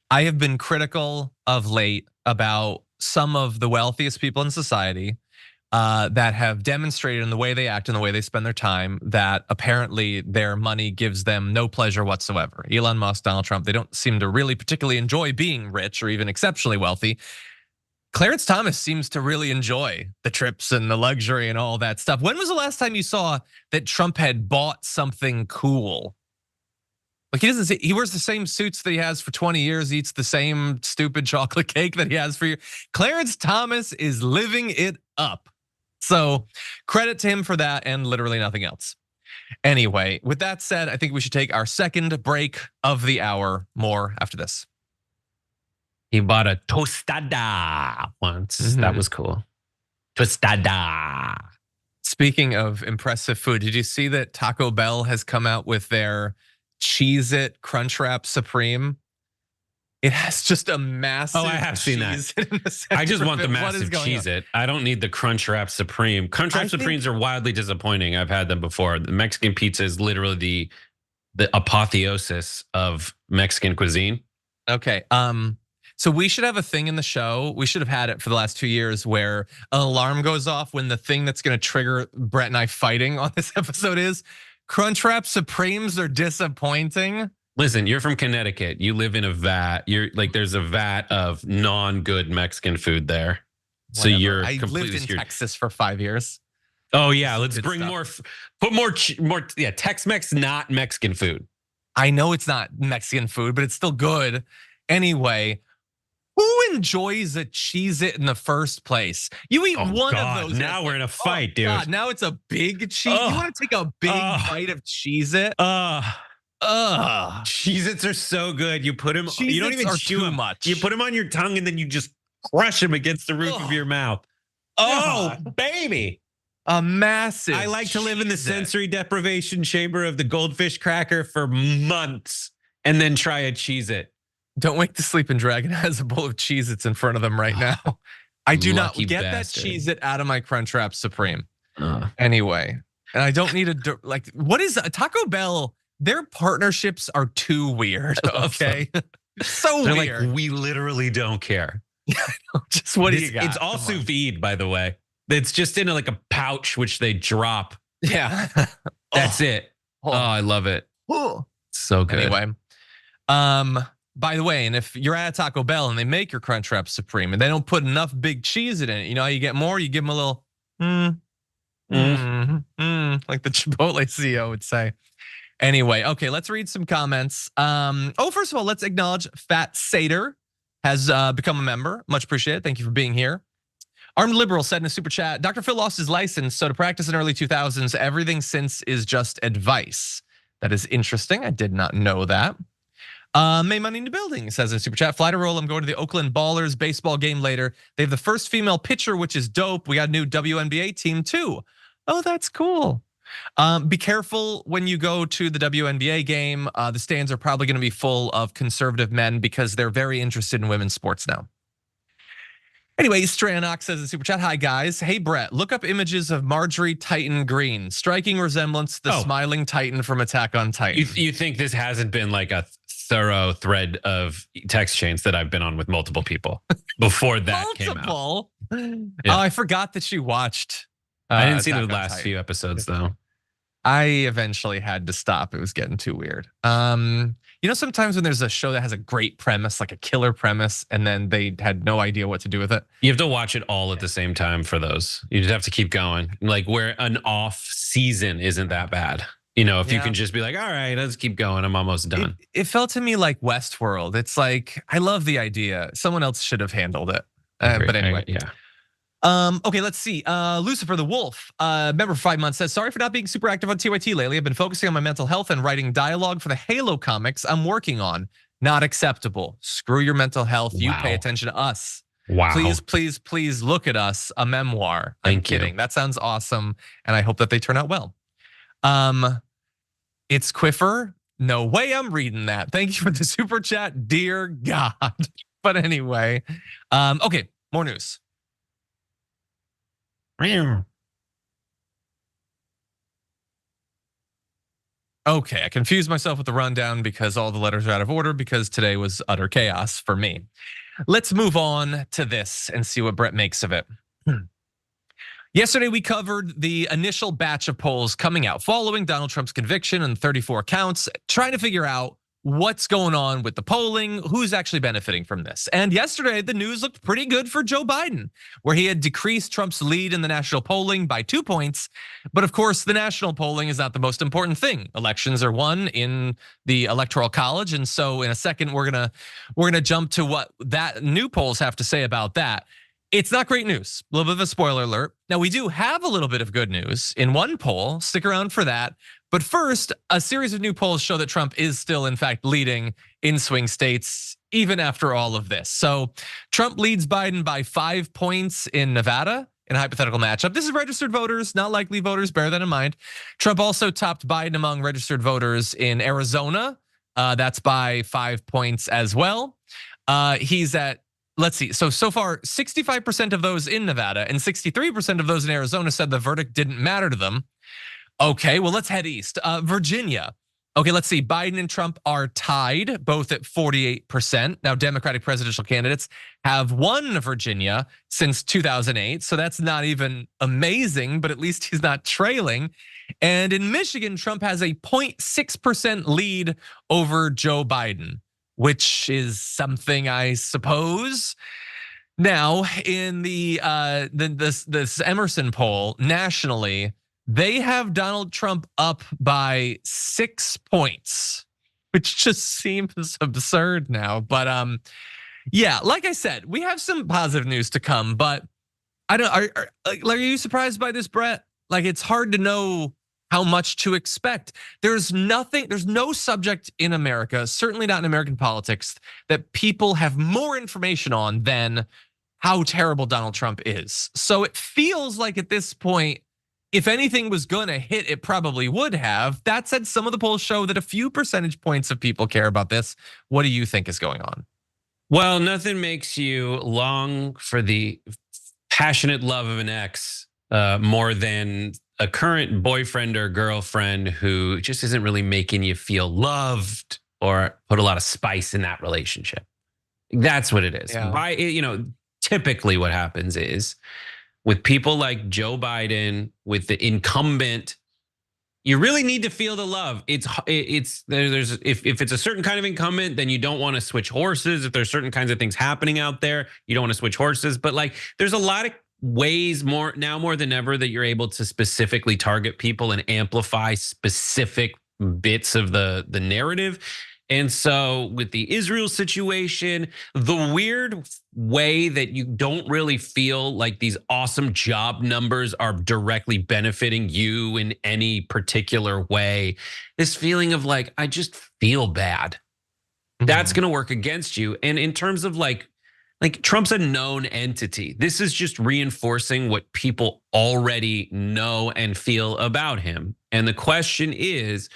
I have been critical of late about some of the wealthiest people in society that have demonstrated in the way they act and the way they spend their time that apparently their money gives them no pleasure whatsoever. Elon Musk, Donald Trump, they don't seem to really particularly enjoy being rich or even exceptionally wealthy. Clarence Thomas seems to really enjoy the trips and the luxury and all that stuff. When was the last time you saw that Trump had bought something cool? Like he wears the same suits that he has for 20 years, eats the same stupid chocolate cake that he has for years. Clarence Thomas is living it up. So credit to him for that and literally nothing else. Anyway, with that said, I think we should take our second break of the hour. More after this. He bought a tostada once. That was cool. Tostada. Speaking of impressive food, did you see that Taco Bell has come out with their Cheez-It Crunchwrap Supreme? It has just a massive. Oh, I have seen that. I just want the massive Cheez-It. I don't need the Crunchwrap Supreme. Crunchwrap Supremes are wildly disappointing. I've had them before. The Mexican pizza is literally the apotheosis of Mexican cuisine. Okay. So we should have a thing in the show. We should have had it for the last 2 years where an alarm goes off when the thing that's going to trigger Brett and I fighting on this episode is Crunchwrap Supremes are disappointing. Listen, you're from Connecticut. You live in a vat. You're like, there's a vat of non-good Mexican food there. So you're I completely lived in Texas for 5 years. Oh yeah, let's bring more. Put more. Yeah, Tex-Mex, not Mexican food. I know it's not Mexican food, but it's still good. Anyway, who enjoys a Cheez-It in the first place? You eat one of those. Now we're in a fight, dude. God, now it's a big cheese. You want to take a big bite of Cheez-It? Cheez-Its are so good. You put them. You don't even chew them much. You put them on your tongue and then you just crush them against the roof of your mouth. Oh, baby. A massive. I like to live in the sensory deprivation chamber of the goldfish cracker for months and then try a Cheez-It. Don't wake the sleeping dragon has a bowl of Cheez-Its in front of them right now. I do not get that Cheez-It out of my Crunchwrap Supreme. Anyway, and I don't need a what is a Taco Bell? Their partnerships are too weird. Okay, so they're weird. Like, we literally don't care. Just what do you got? It's all sous vide, by the way. It's just in like a pouch which they drop. Yeah, that's it. Oh, I love it. So good. Anyway, by the way, and if you're at Taco Bell and they make your Crunchwrap Supreme and they don't put enough big cheese in it, you know how you get more? You give them a little like the Chipotle CEO would say. Anyway, okay, let's read some comments. First of all, let's acknowledge Fat Sater has become a member. Much appreciated. Thank you for being here. Armed Liberal said in a super chat, Dr. Phil lost his license, so to practice in early 2000s, everything since is just advice. That is interesting. I did not know that. May Money in the Building says in super chat, fly to roll. I'm going to the Oakland Ballers baseball game later. They have the first female pitcher, which is dope. We got a new WNBA team too. Oh, that's cool. Be careful when you go to the WNBA game. The stands are probably going to be full of conservative men because they're very interested in women's sports now. Anyway, Stranox says in super chat, hi guys. Hey Brett, look up images of Marjorie Titan Greene. Striking resemblance to the smiling Titan from Attack on Titan. You think this hasn't been like a thorough thread of text chains that I've been on with multiple people before that came out? Yeah. Oh, I forgot that she watched. I didn't see the last few episodes though. I eventually had to stop. It was getting too weird. You know, sometimes when there's a show that has a great premise, like a killer premise, and then they had no idea what to do with it. You have to watch it all at the same time for those. You just have to keep going. Like where an off season isn't that bad. You know, if you can just be like, all right, let's keep going. I'm almost done. It felt to me like Westworld. It's like, I love the idea. Someone else should have handled it. But anyway. Yeah. Okay, let's see. Lucifer the Wolf, member for 5 months, says, sorry for not being super active on TYT lately. I've been focusing on my mental health and writing dialogue for the Halo comics I'm working on. Not acceptable. Screw your mental health. You pay attention to us. Wow. Please look at us, a memoir. I'm Thank you. kidding. That sounds awesome. And I hope that they turn out well. It's Quiffer. No way I'm reading that. Thank you for the super chat, dear God. But anyway, okay, more news. Okay, I confused myself with the rundown because all the letters are out of order because today was utter chaos for me. Let's move on to this and see what Brett makes of it. Yesterday, we covered the initial batch of polls coming out following Donald Trump's conviction on 34 counts, trying to figure out what's going on with the polling, who's actually benefiting from this. And yesterday, the news looked pretty good for Joe Biden, where he had decreased Trump's lead in the national polling by 2 points. But of course, the national polling is not the most important thing. Elections are won in the Electoral College. And so in a second, we're gonna jump to what that new polls have to say about that. It's not great news. A little bit of a spoiler alert. Now, we do have a little bit of good news in one poll. Stick around for that. But first, a series of new polls show that Trump is still, in fact, leading in swing states, even after all of this. So Trump leads Biden by 5 points in Nevada in a hypothetical matchup. This is registered voters, not likely voters. Bear that in mind. Trump also topped Biden among registered voters in Arizona. That's by 5 points as well. He's at, let's see, so far, 65% of those in Nevada and 63% of those in Arizona said the verdict didn't matter to them. Okay, well, let's head east. Virginia. Okay, let's see. Biden and Trump are tied, both at 48%. Now, Democratic presidential candidates have won Virginia since 2008, so that's not even amazing, but at least he's not trailing. And in Michigan, Trump has a 0.6% lead over Joe Biden, which is something, I suppose. Now, in this Emerson poll nationally, they have Donald Trump up by 6 points, which just seems absurd now. But yeah, like I said, we have some positive news to come. But I don't. Are you surprised by this, Brett? Like, it's hard to know how much to expect. There's no subject in America, certainly not in American politics, that people have more information on than how terrible Donald Trump is. So it feels like at this point, if anything was gonna hit, it probably would have. That said, some of the polls show that a few percentage points of people care about this. What do you think is going on? Well, nothing makes you long for the passionate love of an ex more than a current boyfriend or girlfriend who just isn't really making you feel loved or put a lot of spice in that relationship. That's what it is. Yeah. Typically what happens is with people like Joe Biden, with the incumbent, you really need to feel the love. If it's a certain kind of incumbent, then you don't want to switch horses. If there's certain kinds of things happening out there, you don't want to switch horses. But like, there's a lot of ways more than ever that you're able to specifically target people and amplify specific bits of the narrative. And so with the Israel situation, the weird way that you don't really feel like these awesome job numbers are directly benefiting you in any particular way, this feeling of like, I just feel bad. That's gonna work against you. And in terms of like Trump's a known entity. This is just reinforcing what people already know and feel about him. And the question is,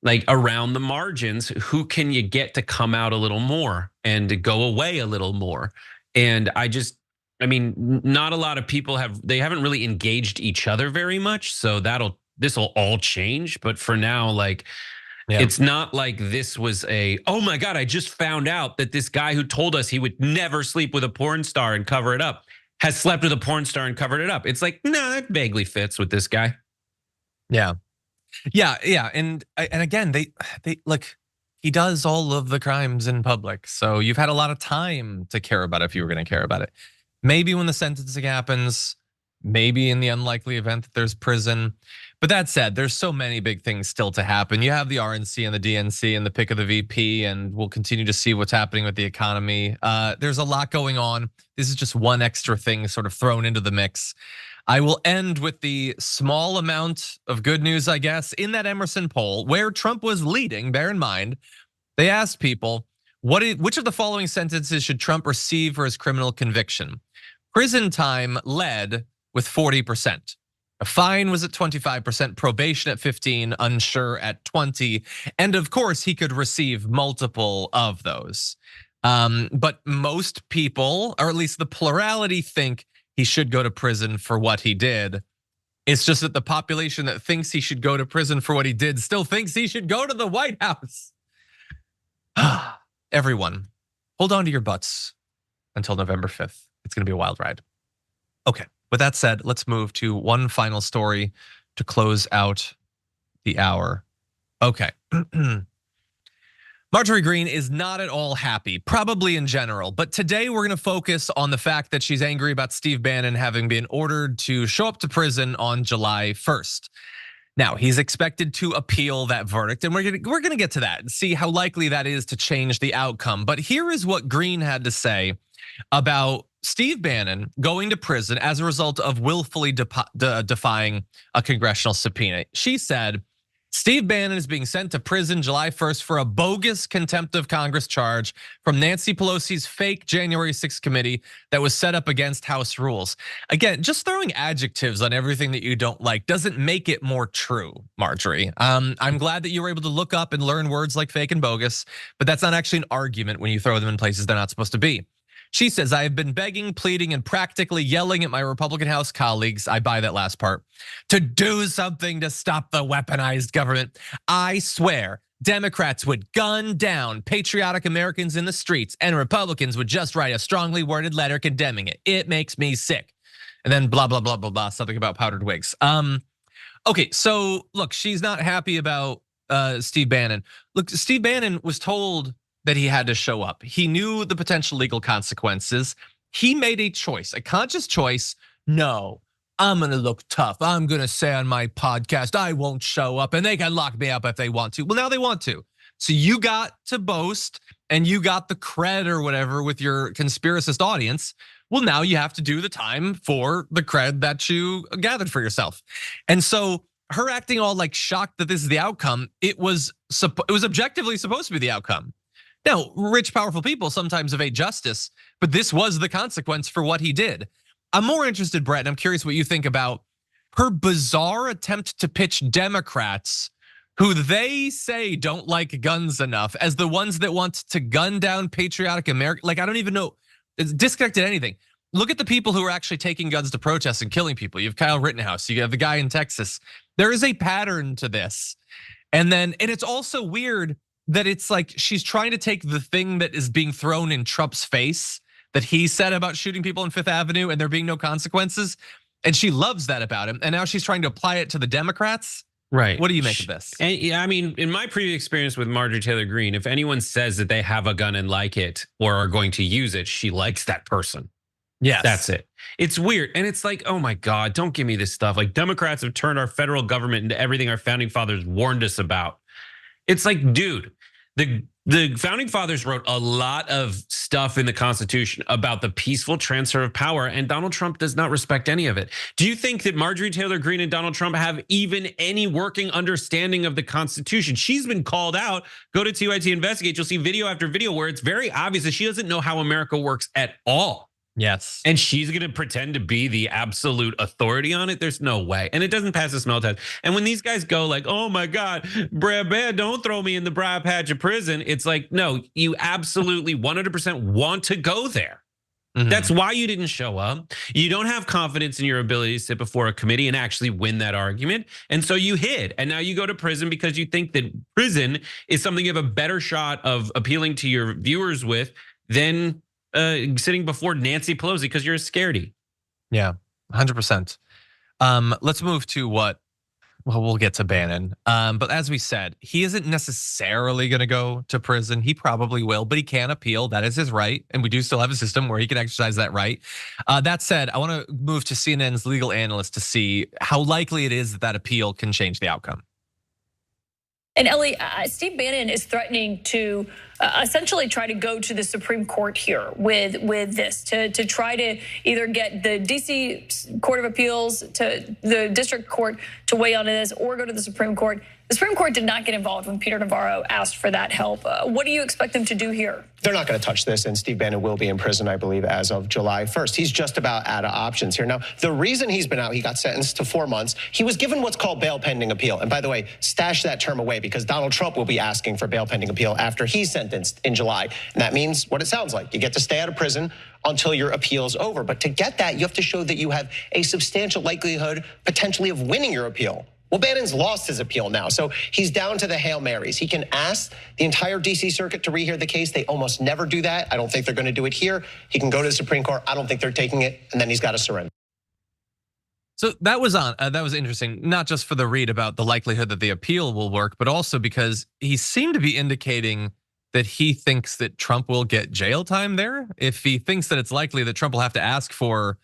like, around the margins, who can you get to come out a little more and to go away a little more? And not a lot of people haven't really engaged each other very much. So this will all change. But for now, like, it's not like this was oh my God, I just found out that this guy who told us he would never sleep with a porn star and cover it up has slept with a porn star and covered it up. It's like, no, that vaguely fits with this guy. Yeah. And again, they like, he does all of the crimes in public. So you've had a lot of time to care about it if you were gonna care about it. Maybe when the sentencing happens, maybe in the unlikely event that there's prison. But that said, there's so many big things still to happen. You have the RNC and the DNC and the pick of the VP, and we'll continue to see what's happening with the economy. There's a lot going on. This is just one extra thing sort of thrown into the mix. I will end with the small amount of good news, I guess, in that Emerson poll where Trump was leading. Bear in mind, they asked people, Which of the following sentences should Trump receive for his criminal conviction? Prison time led with 40%. A fine was at 25%, probation at 15%, unsure at 20%. And of course, he could receive multiple of those. But most people, or at least the plurality, think he should go to prison for what he did. It's just that the population that thinks he should go to prison for what he did still thinks he should go to the White House. Everyone, hold on to your butts until November 5th. It's gonna be a wild ride. Okay, with that said, let's move to one final story to close out the hour. Okay. Marjorie Greene is not at all happy, probably in general, but today we're gonna focus on the fact that she's angry about Steve Bannon having been ordered to show up to prison on July 1st. Now, he's expected to appeal that verdict, and we're gonna get to that and see how likely that is to change the outcome. But here is what Greene had to say about Steve Bannon going to prison as a result of willfully defying a congressional subpoena. She said, Steve Bannon is being sent to prison July 1st for a bogus contempt of Congress charge from Nancy Pelosi's fake January 6th committee that was set up against House rules. Again, just throwing adjectives on everything that you don't like doesn't make it more true, Marjorie. I'm glad that you were able to look up and learn words like fake and bogus, but that's not actually an argument when you throw them in places they're not supposed to be. She says, I have been begging, pleading, and practically yelling at my Republican House colleagues, I buy that last part, to do something to stop the weaponized government. I swear, Democrats would gun down patriotic Americans in the streets and Republicans would just write a strongly worded letter condemning it. It makes me sick. And then blah, blah, blah, blah, blah, something about powdered wigs. Okay, so look, she's not happy about Steve Bannon. Look, Steve Bannon was told that he had to show up. He knew the potential legal consequences. He made a choice, a conscious choice. No, I'm gonna look tough. I'm gonna say on my podcast, I won't show up and they can lock me up if they want to. Well, now they want to. So you got to boast and you got the cred or whatever with your conspiracist audience. Well, now you have to do the time for the cred that you gathered for yourself. And so her acting all like shocked that this is the outcome, it was objectively supposed to be the outcome. Now, rich, powerful people sometimes evade justice, but this was the consequence for what he did. I'm more interested, Brett, and I'm curious what you think about her bizarre attempt to pitch Democrats who they say don't like guns enough as the ones that want to gun down patriotic America. Like, I don't even know, it's disconnected anything. Look at the people who are actually taking guns to protest and killing people. You have Kyle Rittenhouse, you have the guy in Texas. There is a pattern to this. And it's also weird that it's like she's trying to take the thing that is being thrown in Trump's face that he said about shooting people on Fifth Avenue and there being no consequences. And she loves that about him. And now she's trying to apply it to the Democrats. Right. What do you make of this? And yeah, I mean, in my previous experience with Marjorie Taylor Greene, if anyone says that they have a gun and like it or are going to use it, she likes that person. Yes. That's it. It's weird. And it's like, oh my God, don't give me this stuff. Like Democrats have turned our federal government into everything our founding fathers warned us about. It's like, dude, the founding fathers wrote a lot of stuff in the Constitution about the peaceful transfer of power, and Donald Trump does not respect any of it. Do you think that Marjorie Taylor Greene and Donald Trump have even any working understanding of the Constitution? She's been called out. Go to TYT Investigate. You'll see video after video where it's very obvious that she doesn't know how America works at all. Yes. And she's going to pretend to be the absolute authority on it. There's no way. And it doesn't pass the smell test. And when these guys go like, oh my God, Brad, don't throw me in the briar patch of prison. It's like, no, you absolutely 100% want to go there. Mm-hmm. That's why you didn't show up. You don't have confidence in your ability to sit before a committee and actually win that argument. And so you hid. And now you go to prison because you think that prison is something you have a better shot of appealing to your viewers with than sitting before Nancy Pelosi because you're a scaredy. Yeah, 100%. Let's move to we'll get to Bannon. But as we said, he isn't necessarily gonna go to prison. He probably will, but he can appeal. That is his right. And we do still have a system where he can exercise that right. That said, I wanna move to CNN's legal analyst to see how likely it is that appeal can change the outcome. And Ellie, Steve Bannon is threatening to essentially try to go to the Supreme Court here with this to try to either get the D.C. Court of Appeals to the district court to weigh on this or go to the Supreme Court. The Supreme Court did not get involved when Peter Navarro asked for that help. What do you expect them to do here? They're not going to touch this, and Steve Bannon will be in prison, I believe, as of July 1st. He's just about out of options here. Now, the reason he's been out, he got sentenced to 4 months. He was given what's called bail pending appeal. And by the way, stash that term away because Donald Trump will be asking for bail pending appeal after he's sentenced in July. And that means what it sounds like. You get to stay out of prison until your appeal's over. But to get that, you have to show that you have a substantial likelihood, potentially, of winning your appeal. Well, Bannon's lost his appeal now, so he's down to the Hail Marys. He can ask the entire D.C. Circuit to rehear the case. They almost never do that. I don't think they're going to do it here. He can go to the Supreme Court. I don't think they're taking it, and then he's got to surrender. So that was interesting, not just for the read about the likelihood that the appeal will work, but also because he seemed to be indicating that he thinks that Trump will get jail time there. If he thinks that it's likely that Trump will have to ask for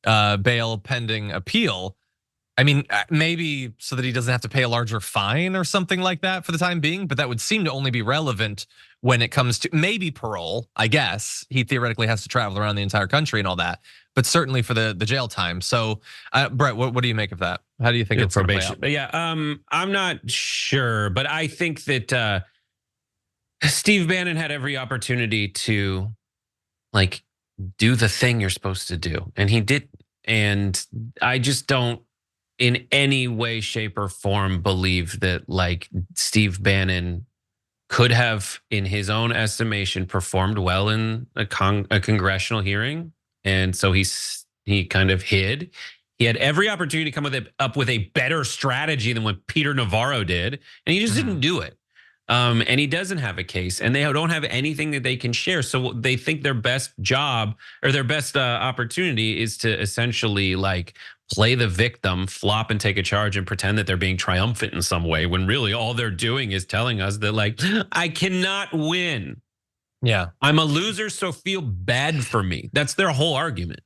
bail pending appeal, I mean, maybe so that he doesn't have to pay a larger fine or something like that for the time being, but that would seem to only be relevant when it comes to maybe parole, I guess. He theoretically has to travel around the entire country and all that, but certainly for the jail time. So, Brett, what do you make of that? How do you think it's probation? Yeah, I'm not sure, but I think that Steve Bannon had every opportunity to like do the thing you're supposed to do, and he did. And I just don't, in any way, shape, or form, believe that like Steve Bannon could have, in his own estimation, performed well in a congressional hearing, and so he kind of hid. He had every opportunity to come up with a better strategy than what Peter Navarro did, and he just didn't do it. And he doesn't have a case, and they don't have anything that they can share. So they think their best job or their best opportunity is to essentially like play the victim, flop and take a charge and pretend that they're being triumphant in some way, when really all they're doing is telling us that like, I cannot win. Yeah. I'm a loser, so feel bad for me. That's their whole argument.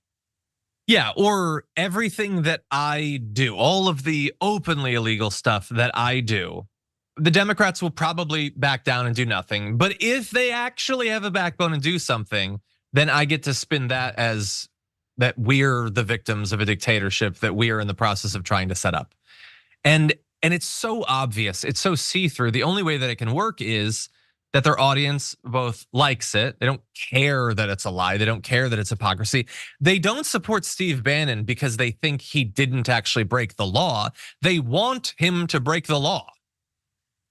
Yeah, or everything that I do, all of the openly illegal stuff that I do, the Democrats will probably back down and do nothing. But if they actually have a backbone and do something, then I get to spin that as that we're the victims of a dictatorship that we are in the process of trying to set up. And it's so obvious, it's so see-through. The only way that it can work is that their audience both likes it. They don't care that it's a lie. They don't care that it's hypocrisy. They don't support Steve Bannon because they think he didn't actually break the law. They want him to break the law.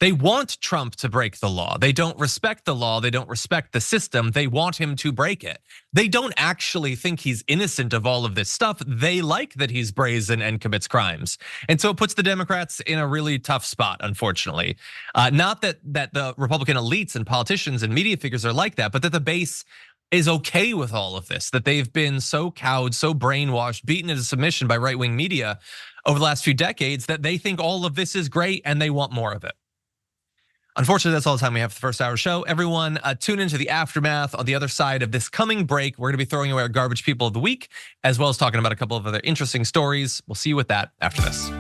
They want Trump to break the law. They don't respect the law. They don't respect the system. They want him to break it. They don't actually think he's innocent of all of this stuff. They like that he's brazen and commits crimes. And so it puts the Democrats in a really tough spot, unfortunately. Not that the Republican elites and politicians and media figures are like that, but that the base is okay with all of this, that they've been so cowed, so brainwashed, beaten into submission by right-wing media over the last few decades that they think all of this is great and they want more of it. Unfortunately, that's all the time we have for the first hour show. Everyone, tune into the aftermath on the other side of this coming break. We're going to be throwing away our garbage people of the week, as well as talking about a couple of other interesting stories. We'll see you with that after this.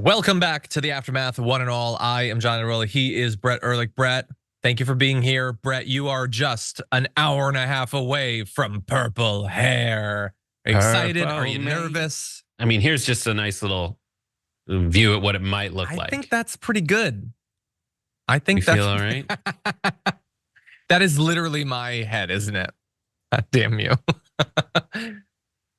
Welcome back to the Aftermath, one and all. I am John Iadarola. He is Brett Erlich. Brett, thank you for being here. Brett, you are just an hour and a half away from purple hair. Are you excited? Are you nervous? I mean, here's just a nice little view at what it might look like. I think that's pretty good. I think you that's feel all right. That is literally my head, isn't it? God damn you.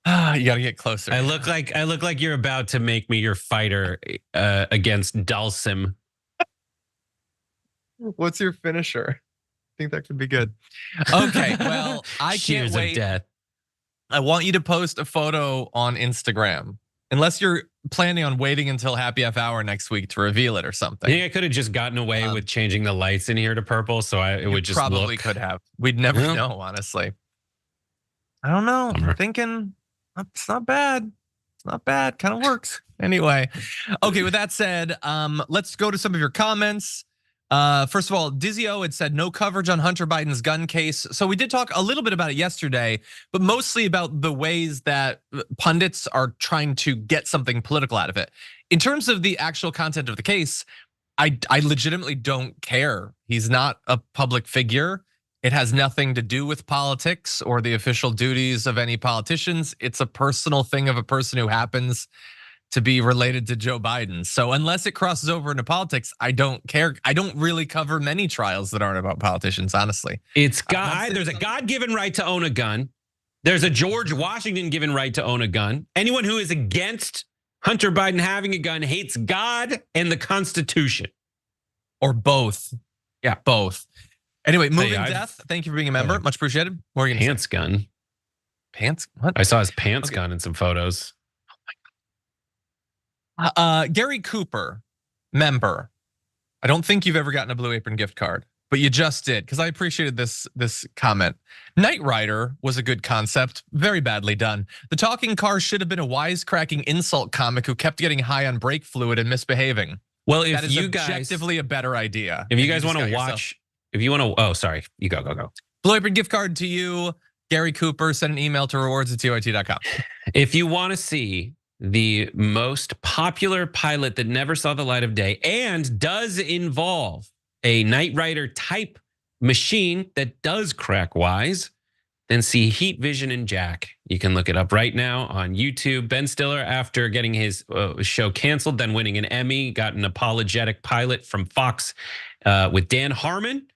You gotta get closer. I look like you're about to make me your fighter against Dalsim. What's your finisher? I think that could be good. Okay, well, I can't wait. Of death. I want you to post a photo on Instagram. Unless you're planning on waiting until Happy F Hour next week to reveal it or something. I think I could have just gotten away with changing the lights in here to purple, so it would just probably could have. We'd never know, honestly. I don't know. I'm thinking it's not bad. It's not bad. Kind of works. Anyway, okay. With that said, let's go to some of your comments. First of all, Dizio had said no coverage on Hunter Biden's gun case. So we did talk a little bit about it yesterday, but mostly about the ways that pundits are trying to get something political out of it. In terms of the actual content of the case, I legitimately don't care. He's not a public figure. It has nothing to do with politics or the official duties of any politicians. It's a personal thing of a person who happens to be related to Joe Biden. So unless it crosses over into politics, I don't care. I don't really cover many trials that aren't about politicians, honestly. It's God. There's a God-given right to own a gun. There's a George Washington-given right to own a gun. Anyone who is against Hunter Biden having a gun hates God and the Constitution. Or both. Yeah, both. Anyway, Moving Death, thank you for being a member. Much appreciated. Morgan. Pants gun. Pants? What? I saw his pants gun in some photos. Gary Cooper, member. I don't think you've ever gotten a Blue Apron gift card, but you just did, because I appreciated this comment. Knight Rider was a good concept, very badly done. The talking car should have been a wisecracking insult comic who kept getting high on brake fluid and misbehaving. Well, if that is you guys objectively a better idea. If you guys want to watch, if you want to, oh, sorry, you go. Blue Apron gift card to you, Gary Cooper. Send an email to rewards@tyt.com. If you want to see the most popular pilot that never saw the light of day and does involve a Knight Rider type machine that does crack wise, then see Heat Vision and Jack. You can look it up right now on YouTube. Ben Stiller, after getting his show canceled, then winning an Emmy, got an apologetic pilot from Fox with Dan Harmon,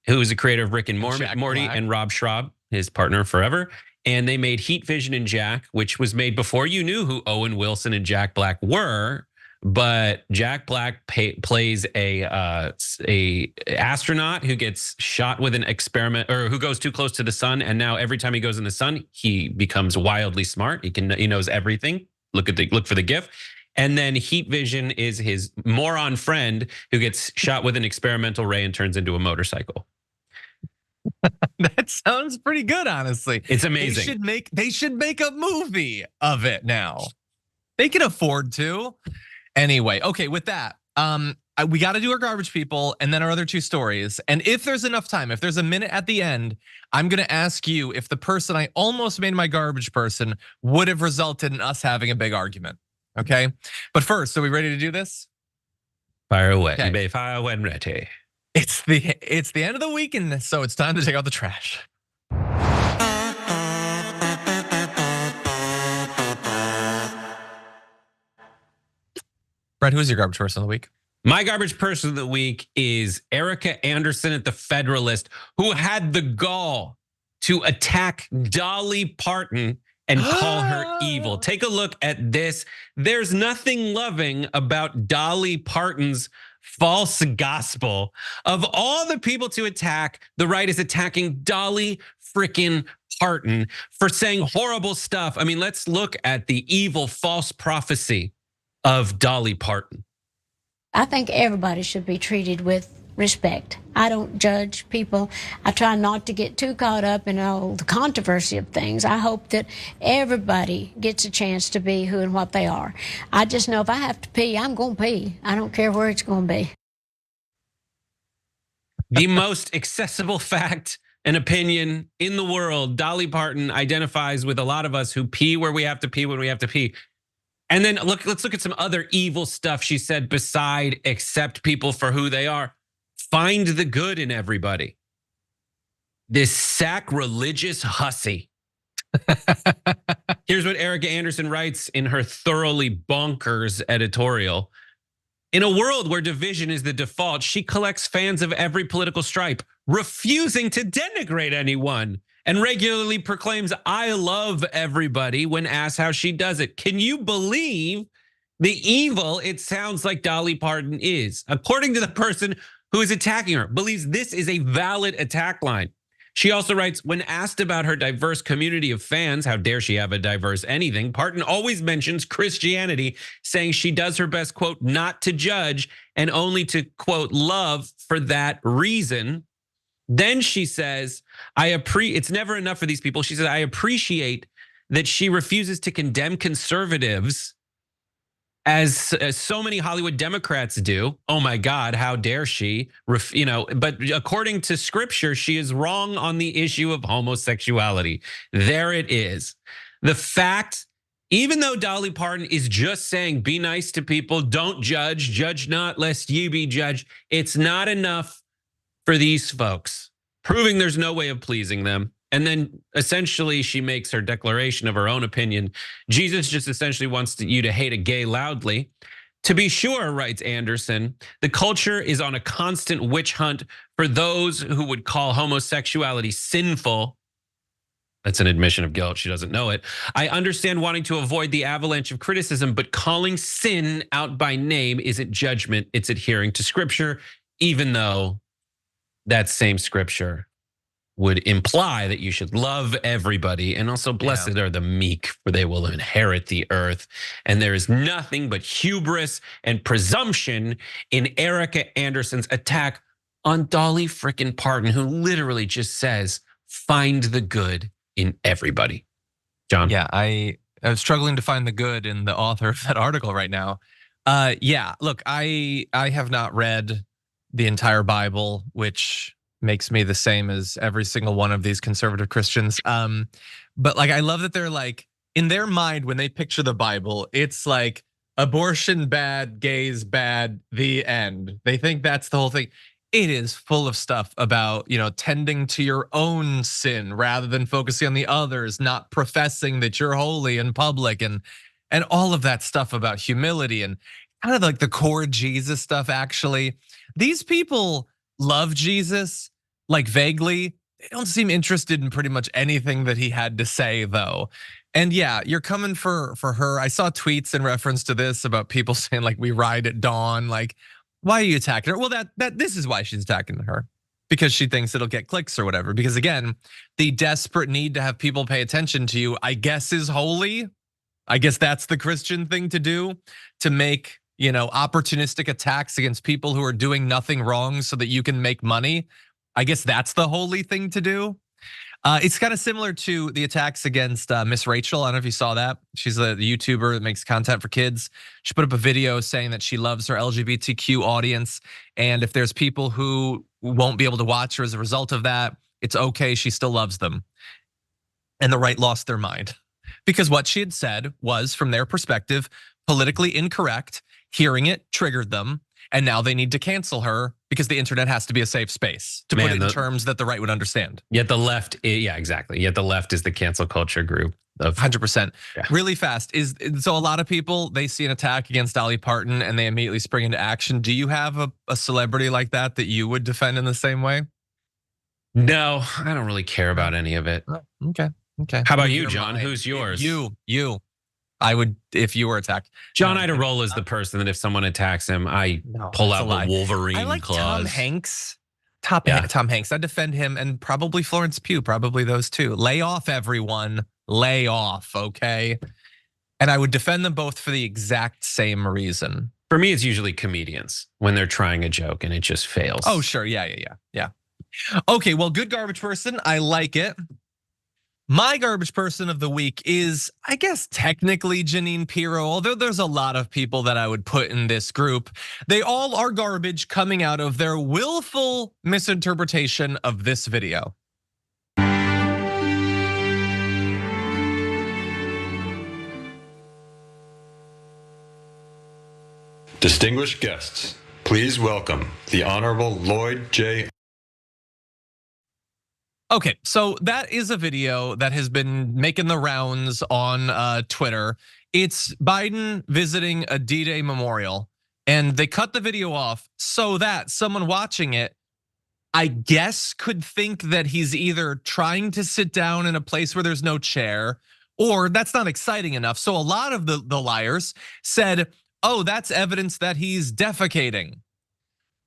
who is the creator of Rick and Morty, and Rob Schrab, his partner forever. And they made Heat Vision and Jack, which was made before you knew who Owen Wilson and Jack Black were. But Jack Black plays a astronaut who gets shot with an experiment, or who goes too close to the sun. And now every time he goes in the sun, he becomes wildly smart. He knows everything. Look for the GIF. And then Heat Vision is his moron friend who gets shot with an experimental ray and turns into a motorcycle. That sounds pretty good, honestly. It's amazing. They should make a movie of it now. They can afford to. Anyway, okay, with that, we got to do our garbage people and then our other two stories. And if there's enough time, if there's a minute at the end, I'm going to ask you if the person I almost made my garbage person would have resulted in us having a big argument. Okay, but first, are we ready to do this? Fire away. Okay. You may fire when ready. It's the end of the weekend, so it's time to take out the trash. Brett, who's your garbage person of the week? My garbage person of the week is Erica Anderson at the Federalist, who had the gall to attack Dolly Parton and call her evil. Take a look at this. There's nothing loving about Dolly Parton's false gospel. Of all the people to attack, the right is attacking Dolly frickin' Parton for saying horrible stuff. I mean, let's look at the evil false prophecy of Dolly Parton. I think everybody should be treated with respect. I don't judge people. I try not to get too caught up in all the controversy of things. I hope that everybody gets a chance to be who and what they are. I just know if I have to pee, I'm going to pee. I don't care where it's going to be. The most accessible fact and opinion in the world, Dolly Parton identifies with a lot of us who pee where we have to pee when we have to pee. And then let's look at some other evil stuff she said beside accept people for who they are. Find the good in everybody. This sacrilegious hussy. Here's what Erica Anderson writes in her thoroughly bonkers editorial. In a world where division is the default, she collects fans of every political stripe, refusing to denigrate anyone, and regularly proclaims, "I love everybody," when asked how she does it. Can you believe the evil it sounds like Dolly Parton is? According to the person who is attacking her, believes this is a valid attack line. She also writes, when asked about her diverse community of fans, how dare she have a diverse anything, Parton always mentions Christianity, saying she does her best, quote, not to judge and only to, quote, love for that reason. Then she says, it's never enough for these people. She says, I appreciate that she refuses to condemn conservatives as so many Hollywood Democrats do. Oh my God, how dare she? But according to scripture, she is wrong on the issue of homosexuality. There it is. The fact, even though Dolly Parton is just saying, be nice to people, don't judge, judge not lest ye be judged, it's not enough for these folks, proving there's no way of pleasing them. And then essentially she makes her declaration of her own opinion. Jesus just essentially wants you to hate a gay loudly. To be sure, writes Anderson, the culture is on a constant witch hunt for those who would call homosexuality sinful. That's an admission of guilt. She doesn't know it. I understand wanting to avoid the avalanche of criticism, but calling sin out by name isn't judgment. It's adhering to scripture, even though that same scripture would imply that you should love everybody, and also blessed are the meek, for they will inherit the earth. And there is nothing but hubris and presumption in Erica Anderson's attack on Dolly frickin' Parton, who literally just says, find the good in everybody. John? Yeah, I'm struggling to find the good in the author of that article right now. Yeah, look, I have not read the entire Bible, which makes me the same as every single one of these conservative Christians. But like, I love that they're like, in their mind, when they picture the Bible, it's like abortion bad, gays bad, the end. They think that's the whole thing. It is full of stuff about, tending to your own sin rather than focusing on the others, not professing that you're holy in public, and all of that stuff about humility and kind of like the core Jesus stuff. Actually, these people love Jesus, like vaguely. They don't seem interested in pretty much anything that he had to say, though. And yeah, you're coming for her. I saw tweets in reference to this about people saying like, we ride at dawn. Like, why are you attacking her? Well, this is why she's attacking her, because she thinks it'll get clicks or whatever. Because again, the desperate need to have people pay attention to you, I guess, is holy. I guess that's the Christian thing to do, to make opportunistic attacks against people who are doing nothing wrong so that you can make money. I guess that's the holy thing to do. It's kind of similar to the attacks against Miss Rachel. I don't know if you saw that. She's a YouTuber that makes content for kids. She put up a video saying that she loves her LGBTQ audience, and if there's people who won't be able to watch her as a result of that, it's okay, she still loves them. And the right lost their mind, because what she had said was, from their perspective, politically incorrect. Hearing it triggered them, and now they need to cancel her because the internet has to be a safe space, to put it in terms that the right would understand. Yet the left, yeah, exactly. Yet the left is the cancel culture group of 100%. Yeah. Really fast so a lot of people, they see an attack against Dolly Parton and they immediately spring into action. Do you have a celebrity like that you would defend in the same way? No, I don't really care about any of it. Oh, okay. How about you, John? Who's yours? You. I would, if you were attacked. John Iadarola is the person that if someone attacks him, I pull out the Wolverine claws. I like Tom Hanks. Tom Hanks. I defend him, and probably Florence Pugh, probably those two. Lay off, everyone. Lay off, okay? And I would defend them both for the exact same reason. For me, it's usually comedians when they're trying a joke and it just fails. Oh, sure. Yeah. Okay, well, good garbage person. I like it. My garbage person of the week is, I guess, technically Jeanine Pirro, although there's a lot of people that I would put in this group. They all are garbage coming out of their willful misinterpretation of this video. Distinguished guests, please welcome the Honorable Lloyd J. Okay, so that is a video that has been making the rounds on Twitter. It's Biden visiting a D-Day memorial, and they cut the video off so that someone watching it, I guess, could think that he's either trying to sit down in a place where there's no chair, or that's not exciting enough. So a lot of the liars said, oh, that's evidence that he's defecating.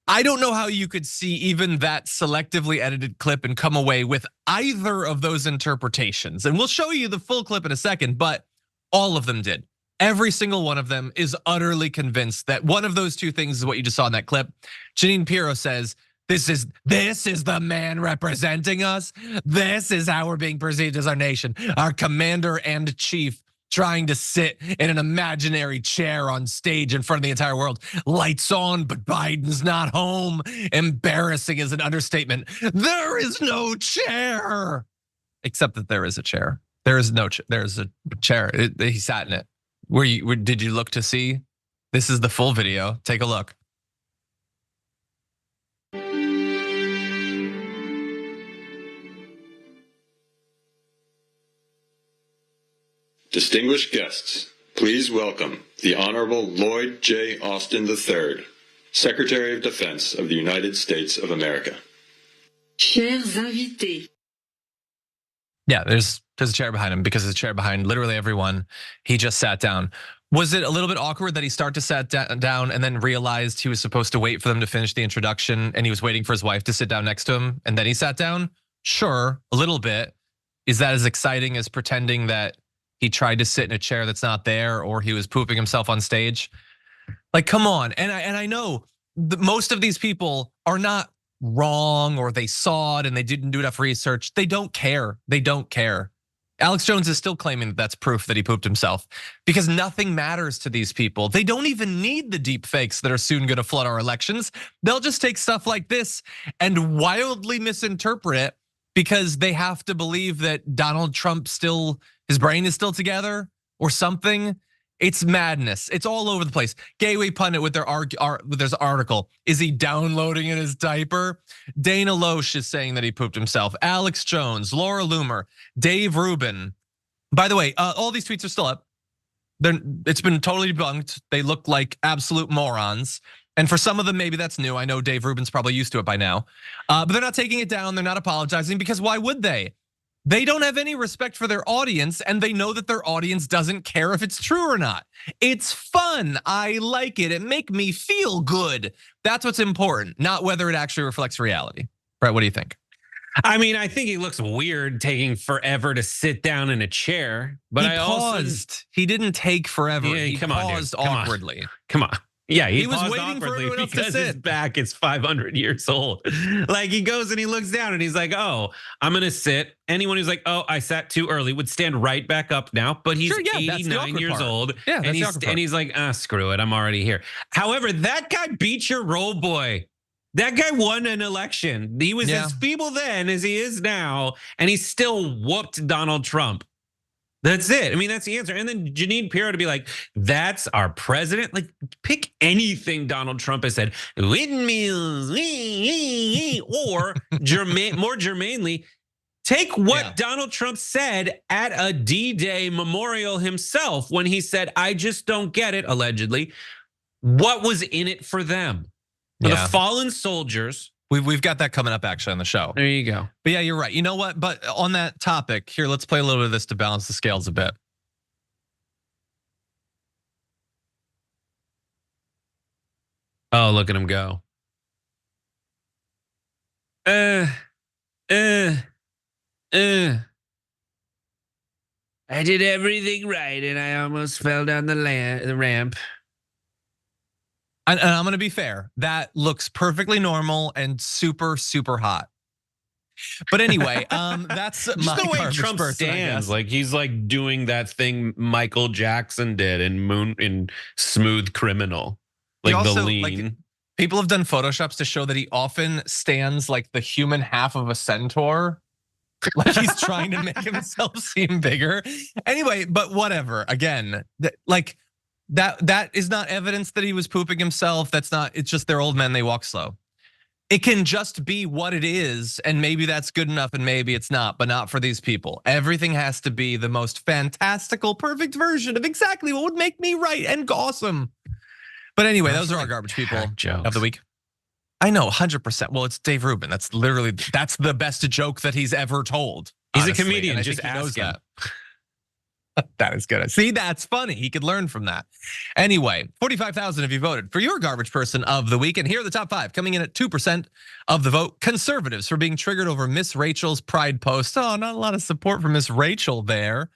I don't know how you could see even that selectively edited clip and come away with either of those interpretations. And we'll show you the full clip in a second, but all of them did. Every single one of them is utterly convinced that one of those two things is what you just saw in that clip. Jeanine Pirro says, this is the man representing us. This is how we're being perceived as our nation, our commander and chief, trying to sit in an imaginary chair on stage in front of the entire world. Lights on, but Biden's not home. Embarrassing is an understatement. There is no chair. Except that there is a chair. There is no chair. There is a chair. He sat in it. Did you look to see? This is the full video. Take a look. Distinguished guests, please welcome the Honorable Lloyd J. Austin III, Secretary of Defense of the United States of America. Chers invités. Yeah, there's a chair behind him because there's a chair behind literally everyone. He just sat down. Was it a little bit awkward that he started to sit down and then realized he was supposed to wait for them to finish the introduction and he was waiting for his wife to sit down next to him and then he sat down? Sure, a little bit. Is that as exciting as pretending that he tried to sit in a chair that's not there or he was pooping himself on stage? Like, come on. And I know most of these people are not wrong or they saw it and they didn't do enough research. They don't care. They don't care. Alex Jones is still claiming that that's proof that he pooped himself because nothing matters to these people. They don't even need the deep fakes that are soon gonna flood our elections. They'll just take stuff like this and wildly misinterpret it because they have to believe that Donald Trump his brain is still together or something. It's madness. It's all over the place. Gateway Pundit with their article. Is he downloading in his diaper? Dana Loesch is saying that he pooped himself. Alex Jones, Laura Loomer, Dave Rubin. By the way, all these tweets are still up. It's been totally debunked. They look like absolute morons. And for some of them, maybe that's new. I know Dave Rubin's probably used to it by now. But they're not taking it down. They're not apologizing because why would they? They don't have any respect for their audience and they know that their audience doesn't care if it's true or not. It's fun. I like it. It makes me feel good. That's what's important, not whether it actually reflects reality. Brett, what do you think? I mean, I think he looks weird taking forever to sit down in a chair, but he paused. He didn't take forever. Yeah, he paused awkwardly. Come on. Yeah, he was waiting for everyone else to sit. His back is 500 years old. Like he goes and he looks down and he's like, oh, I'm gonna sit. Anyone who's like, oh, I sat too early would stand right back up now. But he's 89 years old. Yeah, and he's like, screw it, I'm already here. However, that guy beat your roll boy. That guy won an election. He was as feeble then as he is now, and he still whooped Donald Trump. That's it. I mean, that's the answer. And then Jeanine Pirro to be like, that's our president. Like, pick anything Donald Trump has said. Windmills, or more germanely, take what Donald Trump said at a D-Day memorial himself when he said, I just don't get it, allegedly. What was in it for them? For the fallen soldiers. We've got that coming up actually on the show. There you go. But yeah, you're right. You know what? But on that topic, here, let's play a little bit of this to balance the scales a bit. Oh, look at him go. I did everything right and I almost fell down the ramp. And I'm gonna be fair, that looks perfectly normal and super, super hot. But anyway, that's just my the way garbage Trump person, stands. Like he's like doing that thing Michael Jackson did in Smooth Criminal. Like also, the lean. like, people have done photoshops to show that he often stands like the human half of a centaur. Like he's trying to make himself seem bigger. Anyway, but whatever. Again, like that is not evidence that he was pooping himself. That's not, it's just they're old men, they walk slow. It can just be what it is, and maybe that's good enough and maybe it's not, but not for these people. Everything has to be the most fantastical, perfect version of exactly what would make me right and awesome. But anyway, those are our garbage people of the week. I know, 100%. Well, it's Dave Rubin. That's the best joke that he's ever told. He's honestly. a comedian, And I just think he knows ask him. that. That is good. See, that's funny. He could learn from that. Anyway, 45,000 of you voted for your garbage person of the week. And here are the top 5 coming in at 2% of the vote. Conservatives for being triggered over Miss Rachel's Pride post. Oh, not a lot of support for Miss Rachel there.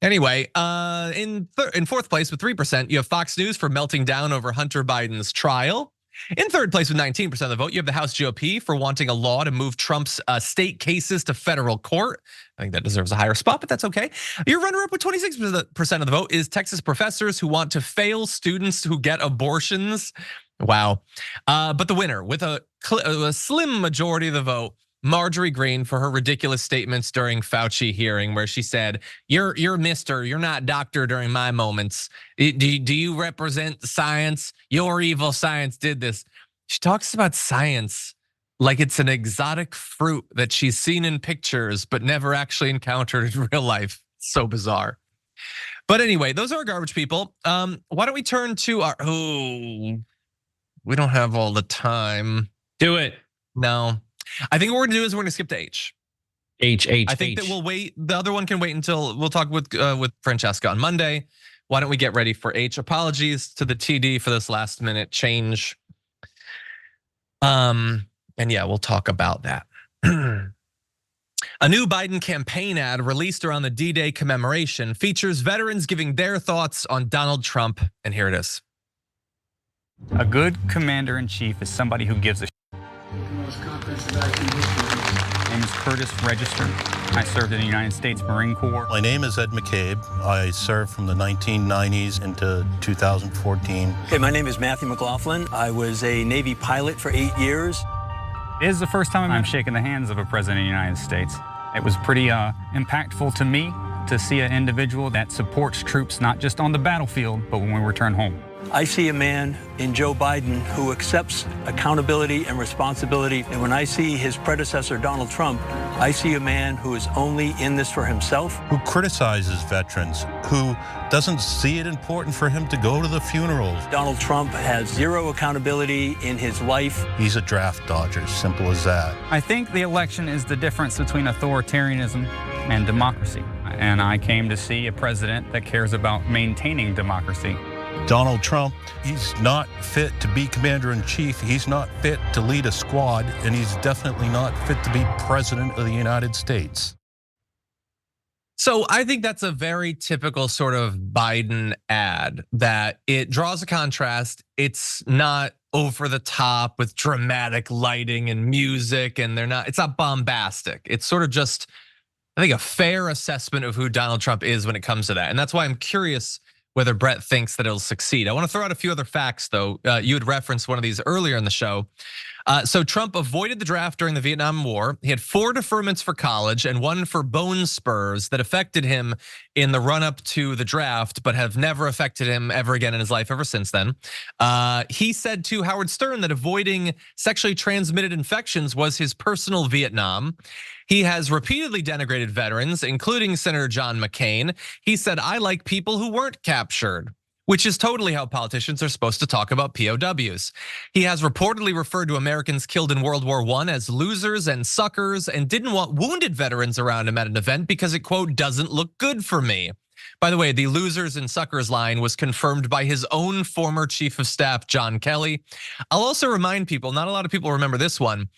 Anyway, in fourth place with 3%, you have Fox News for melting down over Hunter Biden's trial. In third place with 19% of the vote, you have the House GOP for wanting a law to move Trump's state cases to federal court. I think that deserves a higher spot, but that's okay. Your runner-up with 26% of the vote is Texas professors who want to fail students who get abortions. Wow. But the winner with a slim majority of the vote, Marjorie Greene, for her ridiculous statements during Fauci hearing, where she said, "You're Mister, you're not doctor during my moments. Do you represent science? Your evil science did this." She talks about science like it's an exotic fruit that she's seen in pictures but never actually encountered in real life. So bizarre. But anyway, those are our garbage people. Why don't we turn to our? Oh, we don't have all the time. Do it. No. I think what we're gonna do is we're gonna skip to H. I think that we'll wait. The other one can wait until we'll talk with Francesca on Monday. Why don't we get ready for H? Apologies to the TD for this last minute change. And yeah, we'll talk about that. A new Biden campaign ad released around the D-Day commemoration features veterans giving their thoughts on Donald Trump, and here it is. A good commander-in-chief is somebody who gives a My name is Curtis Register. I served in the United States Marine Corps. My name is Ed McCabe. I served from the 1990s into 2014. Hey, my name is Matthew McLaughlin. I was a Navy pilot for 8 years. It is the first time I'm shaking the hands of a president of the United States. It was pretty impactful to me to see an individual that supports troops not just on the battlefield, but when we return home. I see a man in Joe Biden who accepts accountability and responsibility. And when I see his predecessor, Donald Trump, I see a man who is only in this for himself. Who criticizes veterans, who doesn't see it important for him to go to the funerals. Donald Trump has zero accountability in his life. He's a draft dodger, simple as that. I think the election is the difference between authoritarianism and democracy. And I came to see a president that cares about maintaining democracy. Donald Trump, he's not fit to be commander-in-chief. He's not fit to lead a squad, and he's definitely not fit to be president of the United States. So I think that's a very typical sort of Biden ad, that it draws a contrast. It's not over the top with dramatic lighting and music, and it's not bombastic. It's sort of just, I think, a fair assessment of who Donald Trump is when it comes to that. And that's why I'm curious whether Brett thinks that it'll succeed. I want to throw out a few other facts, though. You had referenced one of these earlier in the show. So Trump avoided the draft during the Vietnam War. He had 4 deferments for college and 1 for bone spurs that affected him in the run-up to the draft, but have never affected him ever again in his life ever since then. He said to Howard Stern that avoiding sexually transmitted infections was his personal Vietnam. He has repeatedly denigrated veterans, including Senator John McCain. He said, "I like people who weren't captured," which is totally how politicians are supposed to talk about POWs. He has reportedly referred to Americans killed in World War I as losers and suckers, and didn't want wounded veterans around him at an event because it, quote, "doesn't look good for me." By the way, the losers and suckers line was confirmed by his own former chief of staff, John Kelly. I'll also remind people, not a lot of people remember this one.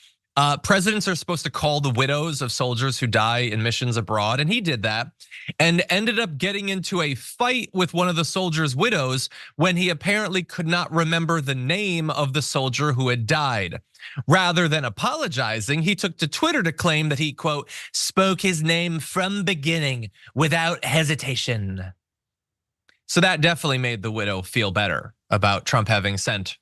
Presidents are supposed to call the widows of soldiers who die in missions abroad, and he did that and ended up getting into a fight with one of the soldiers' widows when he apparently could not remember the name of the soldier who had died. Rather than apologizing, he took to Twitter to claim that he, quote, "spoke his name from beginning without hesitation." So that definitely made the widow feel better about Trump having sent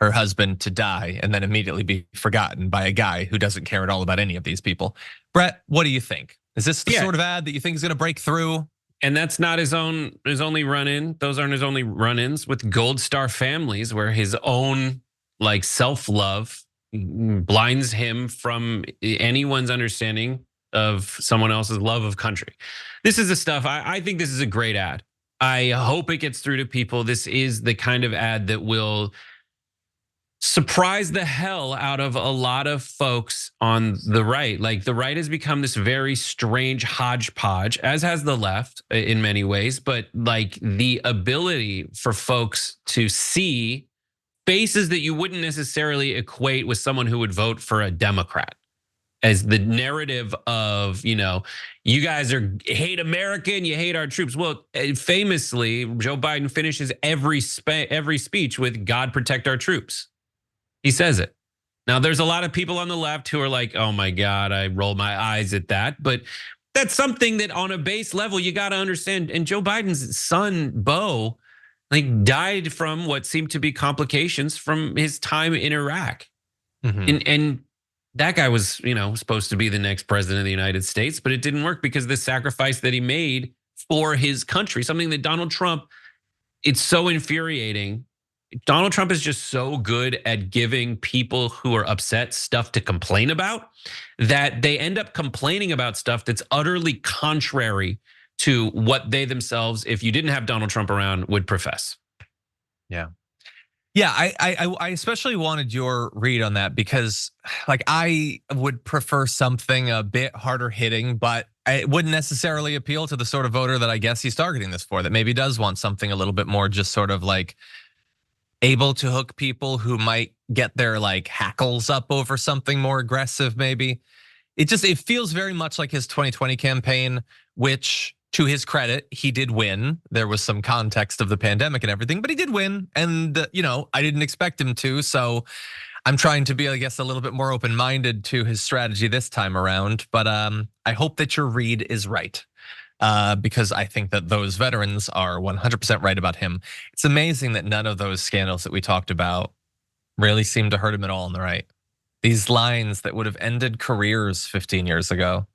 her husband to die and then immediately be forgotten by a guy who doesn't care at all about any of these people. Brett, what do you think? Is this the sort of ad that you think is gonna break through? And that's not his only run-in. Those aren't his only run-ins with Gold Star families, where his own like self-love blinds him from anyone's understanding of someone else's love of country. This is the stuff, I think this is a great ad. I hope it gets through to people. This is the kind of ad that will surprise the hell out of a lot of folks on the right. Like, the right has become this very strange hodgepodge, as has the left in many ways. But like, the ability for folks to see faces that you wouldn't necessarily equate with someone who would vote for a Democrat as the narrative of, you guys hate America and you hate our troops. Well, famously, Joe Biden finishes every speech with "God protect our troops." He says it. Now, there's a lot of people on the left who are like, "Oh my God, I roll my eyes at that." But that's something that on a base level, you got to understand. And Joe Biden's son, Beau, like, died from what seemed to be complications from his time in Iraq. And that guy was, supposed to be the next president of the United States, but it didn't work because of the sacrifice that he made for his country, something that Donald Trump, it's so infuriating. Donald Trump is just so good at giving people who are upset stuff to complain about that they end up complaining about stuff that's utterly contrary to what they themselves, if you didn't have Donald Trump around, would profess. Yeah. Yeah, I especially wanted your read on that because, like, I would prefer something a bit harder hitting, but it wouldn't necessarily appeal to the sort of voter that I guess he's targeting this for, that maybe does want something a little bit more just sort of like able to hook people who might get their like hackles up over something more aggressive maybe. It feels very much like his 2020 campaign, which, to his credit, he did win. There was some context of the pandemic and everything, but he did win. And I didn't expect him to. So I'm trying to be, I guess, a little bit more open-minded to his strategy this time around. But I hope that your read is right, because I think that those veterans are 100% right about him. It's amazing that none of those scandals that we talked about really seem to hurt him at all on the right. These lines that would have ended careers 15 years ago,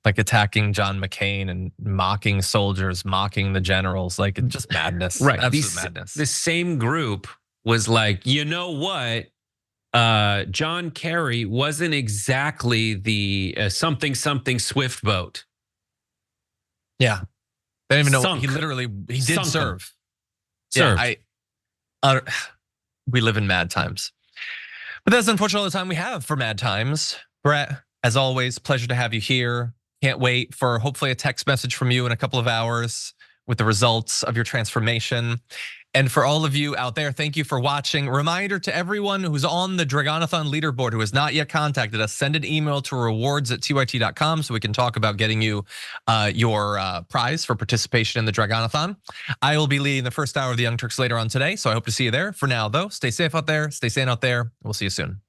like attacking John McCain and mocking soldiers, mocking the generals, like it's just madness. Right, absolute madness. The same group was like, you know what? John Kerry wasn't exactly the something Swift boat. Yeah, they didn't even know. Sunk. He did serve. Served. Yeah, we live in mad times. But that's unfortunately all the time we have for Mad Times. Brett, as always, pleasure to have you here. Can't wait for hopefully a text message from you in a couple of hours with the results of your transformation. And for all of you out there, thank you for watching. Reminder to everyone who's on the Dragonathon leaderboard who has not yet contacted us, send an email to rewards@tyt.com so we can talk about getting you your prize for participation in the Dragonathon. I will be leading the first hour of the Young Turks later on today, so I hope to see you there. For now, though, stay safe out there, stay sane out there. We'll see you soon.